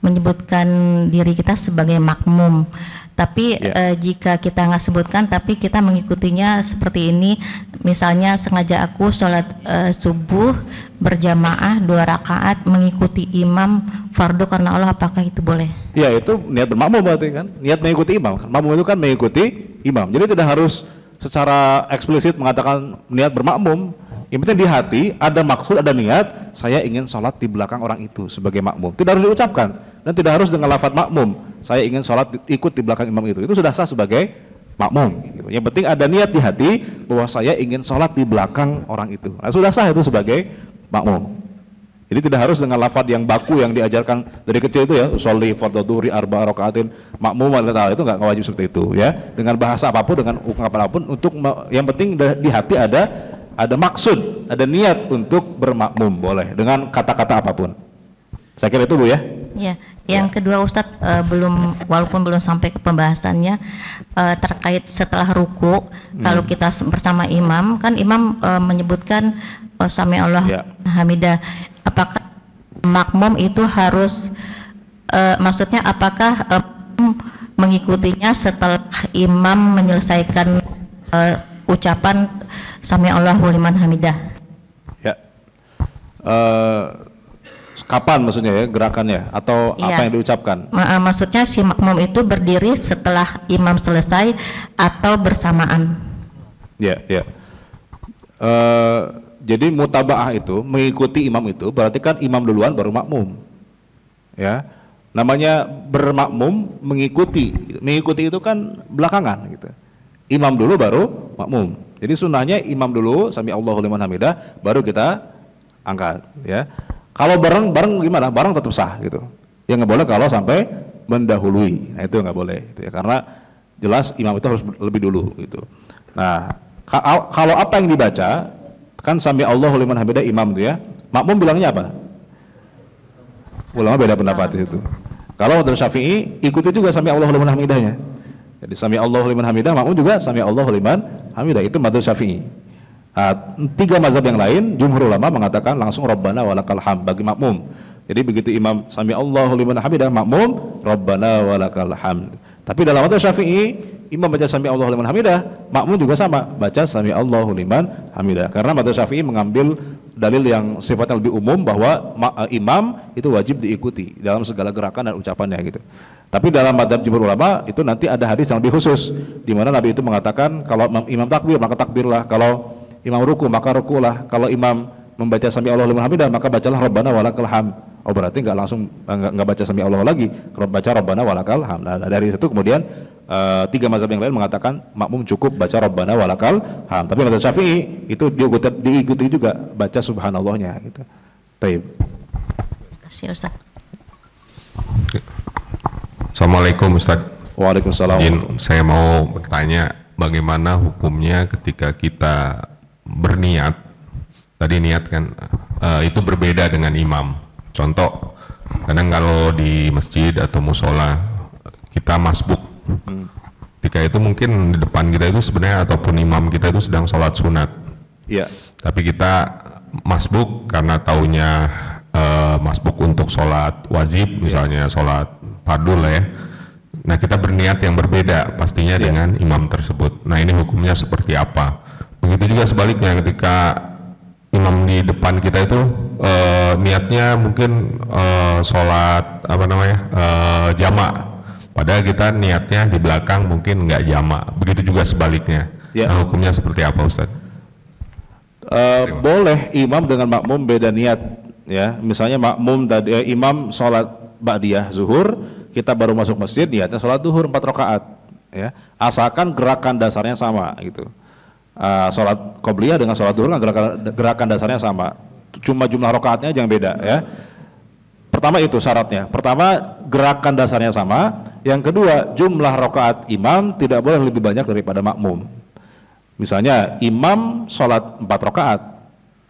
menyebutkan diri kita sebagai makmum. Tapi jika kita nggak sebutkan, tapi kita mengikutinya seperti ini, misalnya sengaja aku sholat subuh berjamaah 2 rakaat mengikuti imam fardu karena Allah, apakah itu boleh? Ya itu niat bermakmum berarti kan, niat mengikuti imam. Makmum itu kan mengikuti imam. Jadi tidak harus secara eksplisit mengatakan niat bermakmum. Yang penting di hati ada maksud, ada niat, saya ingin sholat di belakang orang itu sebagai makmum. Tidak harus diucapkan dan tidak harus dengan lafaz makmum. Saya ingin sholat ikut di belakang imam itu sudah sah sebagai makmum. Gitu. Yang penting ada niat di hati bahwa saya ingin sholat di belakang orang itu. Nah, sudah sah itu sebagai makmum. Jadi tidak harus dengan lafaz yang baku yang diajarkan dari kecil itu ya, sholli fardhu dhuhri arba'a raka'atin makmum itu nggak wajib seperti itu ya. Dengan bahasa apapun, dengan ungkapan apapun, yang penting di hati ada maksud, ada niat untuk bermakmum, boleh dengan kata-kata apapun. Saya kira itu Bu ya. Ya, yang kedua Ustadz, walaupun belum sampai ke pembahasannya, terkait setelah ruku, kalau kita bersama imam, kan imam menyebutkan sami Allah hamidah, apakah makmum itu harus maksudnya apakah mengikutinya setelah imam menyelesaikan ucapan sami Allahu liman hamidah? Ya. Kapan maksudnya ya gerakannya atau apa yang diucapkan? Maksudnya si makmum itu berdiri setelah imam selesai atau bersamaan? Ya. Jadi mutabaah itu mengikuti imam itu berarti kan imam duluan baru makmum. Ya. Namanya bermakmum mengikuti itu kan belakangan gitu. Imam dulu baru makmum. Jadi sunnahnya imam dulu sami Allahu liman hamidah baru kita angkat ya. Kalau bareng gimana? Bareng tetap sah gitu. Yang nggak boleh kalau sampai mendahului. Nah itu nggak boleh gitu ya. Karena jelas imam itu harus lebih dulu gitu. Nah kalau apa yang dibaca kan sami Allahu liman hamidah imam itu ya. Makmum bilangnya apa? Ulama beda pendapat di situ. Kalau dari Syafi'i ikuti juga sami Allahu liman hamidahnya. Jadi sami Allahu liman hamidah, makmum juga sami Allahu liman hamidah. Itu madzhab Syafi'i. Nah, 3 mazhab yang lain, jumhur ulama mengatakan langsung Rabbana walakal hamd bagi makmum. Jadi begitu imam sami Allahu liman hamidah, makmum Rabbana walakal hamd. Tapi dalam mazhab Syafi'i, imam baca sami Allahu liman hamidah, makmum juga sama, baca sami Allahu liman hamidah. Karena mazhab Syafi'i mengambil dalil yang sifatnya lebih umum bahwa imam itu wajib diikuti dalam segala gerakan dan ucapannya gitu. Tapi dalam mazhab jumhur ulama itu nanti ada hadis yang lebih khusus di mana Nabi itu mengatakan kalau imam takbir maka takbirlah, kalau imam ruku maka rukulah, kalau imam membaca sami Allahu liman hamidah maka bacalah Rabbana walakal hamd. Oh berarti nggak langsung nggak baca sami Allahu lagi, baca Rabbana walakal hamd. Nah, dari situ kemudian 3 mazhab yang lain mengatakan makmum cukup baca Rabbana walakal hamd. Tapi mazhab Syafi'i itu diikuti juga baca subhanallahnya gitu. Baik. Terima kasih Ustaz. Assalamualaikum Ustaz. Waalaikumsalam. Saya mau bertanya bagaimana hukumnya ketika kita berniat, tadi niat kan itu berbeda dengan imam. Contoh, kadang kalau di masjid atau musola kita masbuk, ketika itu mungkin di depan kita itu sebenarnya ataupun imam kita itu sedang sholat sunat. Iya. Tapi kita masbuk karena taunya masbuk untuk sholat wajib, misalnya sholat fardu lah ya. Nah kita berniat yang berbeda pastinya dengan imam tersebut. Nah ini hukumnya seperti apa? Begitu juga sebaliknya ketika imam di depan kita itu niatnya mungkin sholat jamak, padahal kita niatnya di belakang mungkin nggak jamak. Begitu juga sebaliknya. Nah, hukumnya seperti apa Ustaz? Boleh imam dengan makmum beda niat ya. Misalnya makmum tadi imam sholat ba'diyah zuhur, kita baru masuk masjid niatnya sholat zuhur 4 rakaat ya. Asalkan gerakan dasarnya sama gitu. Sholat qobliyah dengan sholat zuhur kan gerakan dasarnya sama, cuma jumlah rakaatnya aja yang beda ya. Pertama itu syaratnya. Pertama gerakan dasarnya sama. Yang kedua jumlah rakaat imam tidak boleh lebih banyak daripada makmum. Misalnya imam sholat 4 rakaat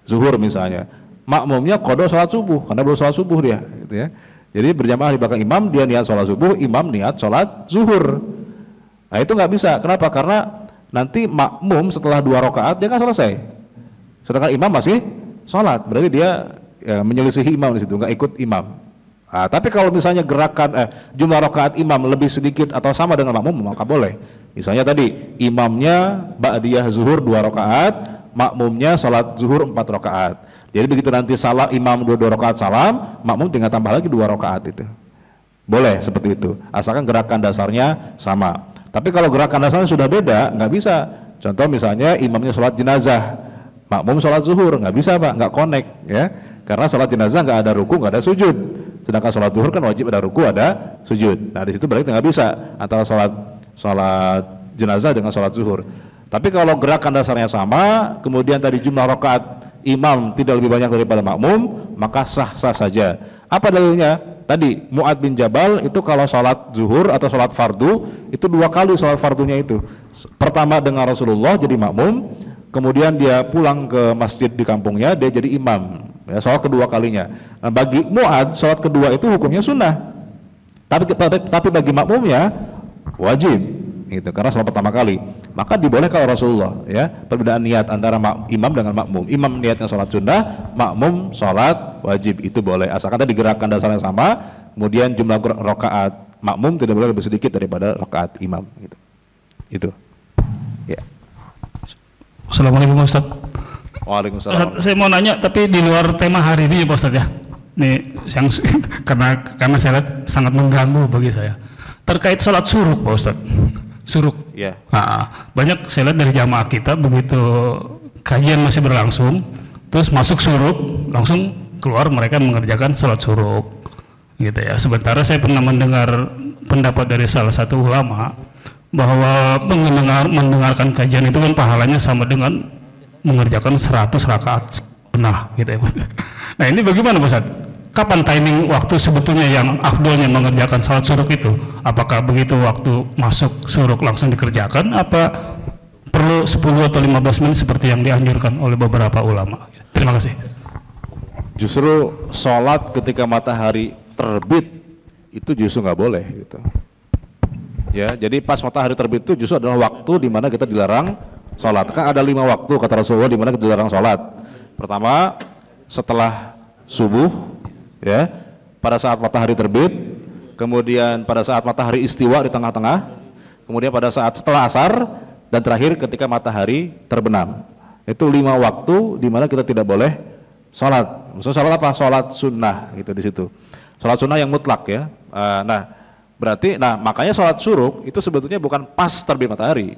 zuhur misalnya, makmumnya qada sholat subuh karena baru sholat subuh dia gitu ya. Jadi berjamaah di belakang imam, dia niat sholat subuh, imam niat sholat zuhur. Nah itu nggak bisa. Kenapa? Karena nanti makmum setelah 2 rakaat dia kan selesai, sedangkan imam masih sholat, berarti dia menyelisihi imam di situ, nggak ikut imam. Nah, tapi kalau misalnya gerakan jumlah rakaat imam lebih sedikit atau sama dengan makmum maka boleh. Misalnya tadi imamnya ba'diyah zuhur 2 rakaat, makmumnya sholat zuhur 4 rakaat. Jadi begitu nanti salah imam 2 rakaat salam, makmum tinggal tambah lagi 2 rakaat itu. Boleh seperti itu, asalkan gerakan dasarnya sama. Tapi kalau gerakan dasarnya sudah beda, nggak bisa. Contoh misalnya imamnya sholat jenazah, makmum sholat zuhur, nggak bisa Pak, nggak connect ya. Karena sholat jenazah nggak ada ruku, nggak ada sujud. Sedangkan sholat zuhur kan wajib ada ruku, ada sujud. Nah di situ berarti nggak bisa antara sholat jenazah dengan sholat zuhur. Tapi kalau gerakan dasarnya sama, kemudian tadi jumlah rakaat imam tidak lebih banyak daripada makmum, maka sah-sah saja. Apa dalilnya? Tadi Mu'ad bin Jabal itu kalau sholat zuhur atau sholat fardu itu 2 kali sholat fardunya itu. Pertama dengan Rasulullah jadi makmum, kemudian dia pulang ke masjid di kampungnya, dia jadi imam. Ya, sholat kedua kalinya. Nah, bagi Mu'ad sholat kedua itu hukumnya sunnah. Tapi bagi makmumnya wajib, gitu, karena sholat pertama kali. Maka dibolehkan oleh Rasulullah, ya, perbedaan niat antara imam dengan makmum. Imam niatnya sholat sunnah, makmum sholat wajib, itu boleh. Asalkan tadi gerakan dasarnya sama, kemudian jumlah rakaat makmum tidak boleh lebih sedikit daripada rakaat imam. Gitu. Itu. Ya. Assalamualaikum Ustaz. Waalaikumsalam. Ustaz, saya mau nanya tapi di luar tema hari ini ya Pak Ustaz ya. Nih yang karena saya lihat sangat mengganggu bagi saya. Terkait sholat suruk Pak Ustaz. Suruk. Ya. Nah, banyak saya lihat dari jamaah kita begitu kajian masih berlangsung, terus masuk suruk, langsung keluar mereka mengerjakan sholat suruk, gitu ya. Sementara saya pernah mendengar pendapat dari salah satu ulama bahwa mendengarkan kajian itu kan pahalanya sama dengan mengerjakan 100 rakaat sunnah, gitu ya. Nah ini bagaimana Pak Ustaz? Kapan timing waktu sebetulnya yang afdolnya mengerjakan salat suruk itu? Apakah begitu waktu masuk suruk langsung dikerjakan, apa perlu 10 atau 15 menit seperti yang dianjurkan oleh beberapa ulama? Terima kasih. Justru sholat ketika matahari terbit itu justru nggak boleh, gitu. Ya, jadi pas matahari terbit itu justru adalah waktu di mana kita dilarang sholat. Kan ada 5 waktu kata Rasulullah di mana kita dilarang sholat. Pertama, setelah subuh, ya, pada saat matahari terbit, kemudian pada saat matahari istiwa di tengah-tengah, kemudian pada saat setelah asar, dan terakhir ketika matahari terbenam. Itu 5 waktu di mana kita tidak boleh sholat. Maksudnya sholat apa? Sholat sunnah, gitu di situ. Sholat sunnah yang mutlak, ya. Makanya sholat suruk itu sebetulnya bukan pas terbit matahari.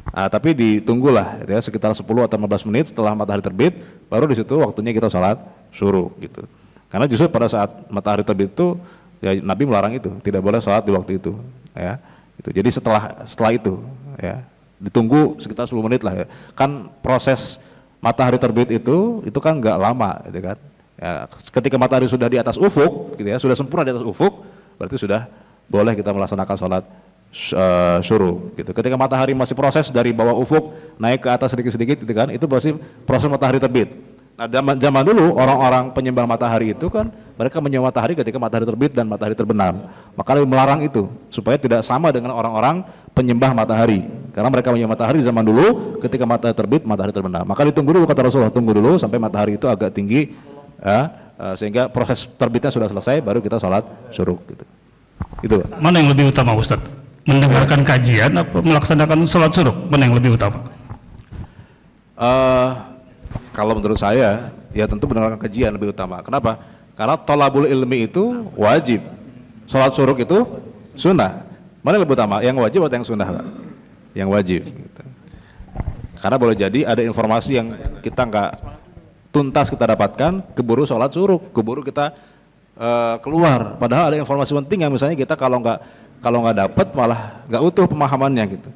Tapi ditunggulah, ya, sekitar 10 atau 15 menit setelah matahari terbit, baru di situ waktunya kita sholat suruk, gitu. Karena justru pada saat matahari terbit itu, ya, Nabi melarang itu, tidak boleh sholat di waktu itu, ya. Itu. Jadi setelah itu, ya, ditunggu sekitar 10 menit lah, ya. Kan proses matahari terbit itu kan nggak lama, gitu kan. Ya, ketika matahari sudah di atas ufuk, gitu ya, sudah sempurna di atas ufuk, berarti sudah boleh kita melaksanakan sholat syuruk, gitu. Ketika matahari masih proses dari bawah ufuk naik ke atas sedikit-sedikit, gitu kan, itu masih proses matahari terbit. Nah, zaman dulu orang-orang penyembah matahari itu kan mereka menyembah matahari ketika matahari terbit dan matahari terbenam. Maka Nabi melarang itu supaya tidak sama dengan orang-orang penyembah matahari. Karena mereka menyembah matahari zaman dulu ketika matahari terbit, matahari terbenam. Maka ditunggu dulu kata Rasulullah, tunggu dulu sampai matahari itu agak tinggi, ya, sehingga proses terbitnya sudah selesai, baru kita sholat syuruk, gitu. Itu. Mana yang lebih utama Ustaz? Mendengarkan kajian atau melaksanakan sholat suruk? Mana yang lebih utama? Kalau menurut saya, ya tentu mendengarkan kajian lebih utama. Kenapa? Karena thalabul ilmi itu wajib, sholat suruk itu sunnah. Mana yang lebih utama? Yang wajib atau yang sunnah, Pak? Yang wajib, gitu. Karena boleh jadi ada informasi yang kita nggak tuntas kita dapatkan, keburu sholat suruk, keburu kita keluar. Padahal ada informasi penting yang misalnya kita kalau nggak dapat malah nggak utuh pemahamannya, gitu.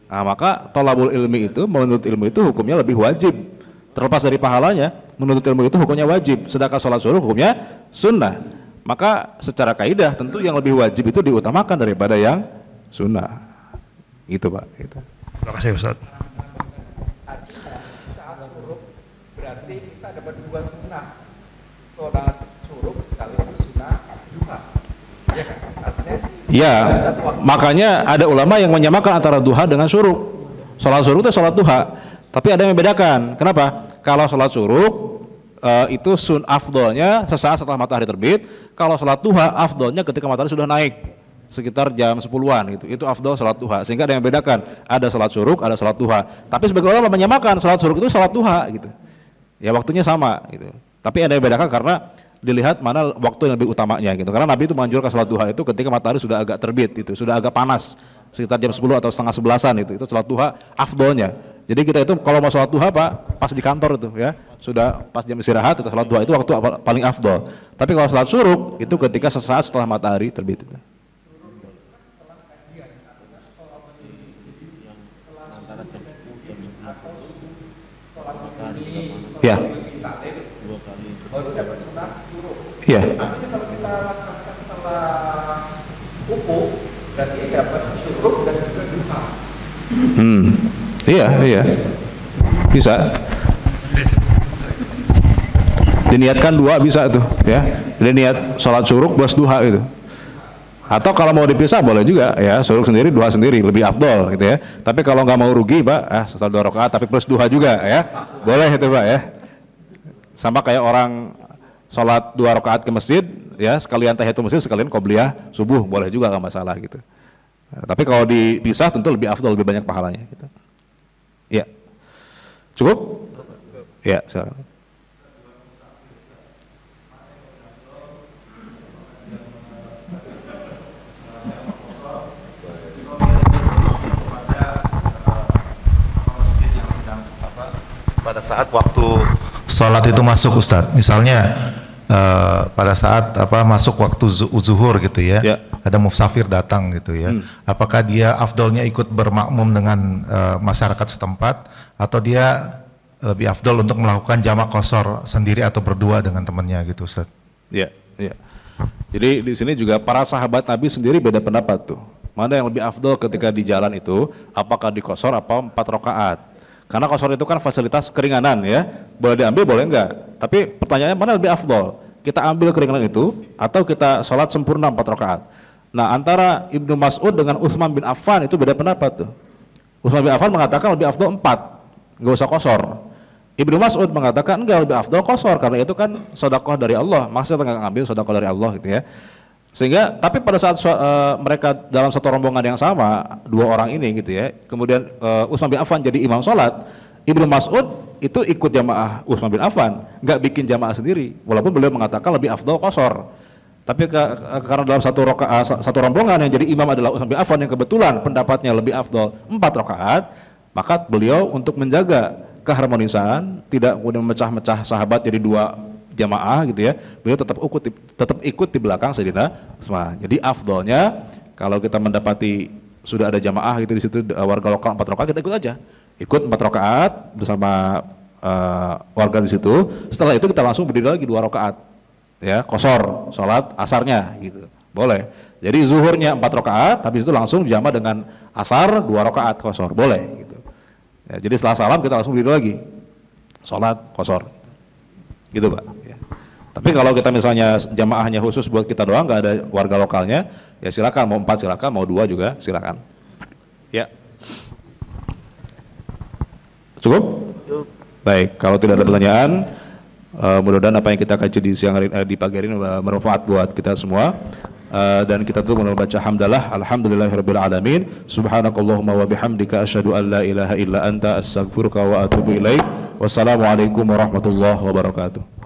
Nah, maka thalabul ilmi itu, menuntut ilmu itu hukumnya lebih wajib. Terlepas dari pahalanya, menuntut ilmu itu hukumnya wajib. Sedangkan sholat suruk hukumnya sunnah. Maka secara kaidah tentu yang lebih wajib itu diutamakan daripada yang sunnah. Gitu, Pak. Gitu. Terima kasih Ustaz. Saat suruk berarti kita dapat 2 sunnah. Sholat suruk sekaligus sunnah duha. Ya kan? Artinya ya, makanya ada ulama yang menyamakan antara duha dengan suruk. Sholat suruk itu sholat duha, tapi ada yang membedakan. Kenapa? Kalau sholat suruk itu afdolnya sesaat setelah matahari terbit. Kalau sholat duha afdolnya ketika matahari sudah naik sekitar jam 10-an, gitu. Itu afdol sholat duha. Sehingga ada yang membedakan, ada sholat suruk, ada sholat duha. Tapi sebagian ulama menyamakan sholat suruk itu sholat duha, gitu. Ya waktunya sama, gitu. Tapi ada yang membedakan karena dilihat mana waktu yang lebih utamanya, gitu. Karena Nabi itu menganjurkan sholat duha itu ketika matahari sudah agak terbit, itu sudah agak panas, sekitar jam 10 atau setengah 11-an, itu sholat duha afdolnya. Jadi kita itu kalau mau sholat duha, Pak, pas di kantor itu, ya, sudah pas jam istirahat kita sholat duha, itu waktu paling afdol. Tapi kalau sholat suruk itu ketika sesaat setelah matahari terbit. Ya. Ya. Iya, iya. Bisa. Diniatkan dua bisa tuh, ya. Jadi niat sholat syuruk plus duha gitu. Atau kalau mau dipisah boleh juga, ya. Syuruk sendiri, duha sendiri, lebih afdol gitu ya. Tapi kalau nggak mau rugi, Pak, sholat 2 rakaat tapi plus duha juga, ya. Boleh itu, Pak, ya. Sama kayak orang sholat 2 rakaat ke masjid, ya, sekalian tahiyatul masjid, sekalian qobliyah subuh, boleh juga, nggak masalah gitu. Nah, tapi kalau dipisah tentu lebih afdol, lebih banyak pahalanya gitu. Ya. Cukup? Ya, silakan. Pada saat waktu sholat itu masuk, Ustadz, misalnya pada saat masuk waktu zuhur gitu ya, ada musafir datang gitu ya, apakah dia afdolnya ikut bermakmum dengan masyarakat setempat atau dia lebih afdol untuk melakukan jamak qashar sendiri atau berdua dengan temannya gitu, Ustadz? Ya, ya. Jadi di sini juga para sahabat Nabi sendiri beda pendapat tuh. Mana yang lebih afdol ketika di jalan itu, apakah di qashar apa 4 rakaat? Karena qashar itu kan fasilitas keringanan ya, boleh diambil boleh enggak. Tapi pertanyaannya mana lebih afdol? Kita ambil keringanan itu atau kita sholat sempurna 4 rakaat? Nah, antara Ibnu Mas'ud dengan Utsman bin Affan itu beda pendapat tuh. Utsman bin Affan mengatakan lebih afdol 4, enggak usah qashar. Ibnu Mas'ud mengatakan enggak, lebih afdol qashar karena itu kan sedekah dari Allah. Maksudnya enggak ngambil sedekah dari Allah gitu ya. Sehingga tapi pada saat mereka dalam satu rombongan yang sama, 2 orang ini gitu ya, kemudian Utsman bin Affan jadi imam sholat, Ibnu Mas'ud itu ikut jamaah Utsman bin Affan, nggak bikin jamaah sendiri, walaupun beliau mengatakan lebih afdol qashar. Tapi karena dalam satu rombongan yang jadi imam adalah Utsman bin Affan yang kebetulan pendapatnya lebih afdol 4 rakaat, maka beliau untuk menjaga keharmonisan, tidak kemudian memecah-mecah sahabat jadi 2 jamaah gitu ya, beliau tetap ikut di belakang Sayyidina Utsman. Jadi afdolnya kalau kita mendapati sudah ada jamaah gitu di situ, warga lokal 4 rakaat, kita ikut aja, ikut 4 rakaat bersama warga di situ. Setelah itu kita langsung berdiri lagi 2 rakaat, ya, qashar, sholat asarnya gitu, boleh. Jadi zuhurnya 4 rakaat, habis itu langsung dijama dengan asar 2 rakaat qashar, boleh gitu. Ya, jadi setelah salam kita langsung berdiri lagi, sholat qashar. Gitu Pak ya. Tapi kalau kita misalnya jamaahnya khusus buat kita doang, nggak ada warga lokalnya, ya silakan, mau 4 silakan, mau 2 juga silakan. Ya. Cukup? Baik, kalau tidak ada pertanyaan, mudah-mudahan apa yang kita kaji di siang hari, di pagi hari ini bermanfaat buat kita semua. Dan kita tuh membaca hamdalah, alhamdulillahirabbil alamin, subhanakallahumma wa bihamdika asyhadu an la ilaha illa anta astaghfiruka wa atubu ilaik. Wassalamualaikum warahmatullahi wabarakatuh.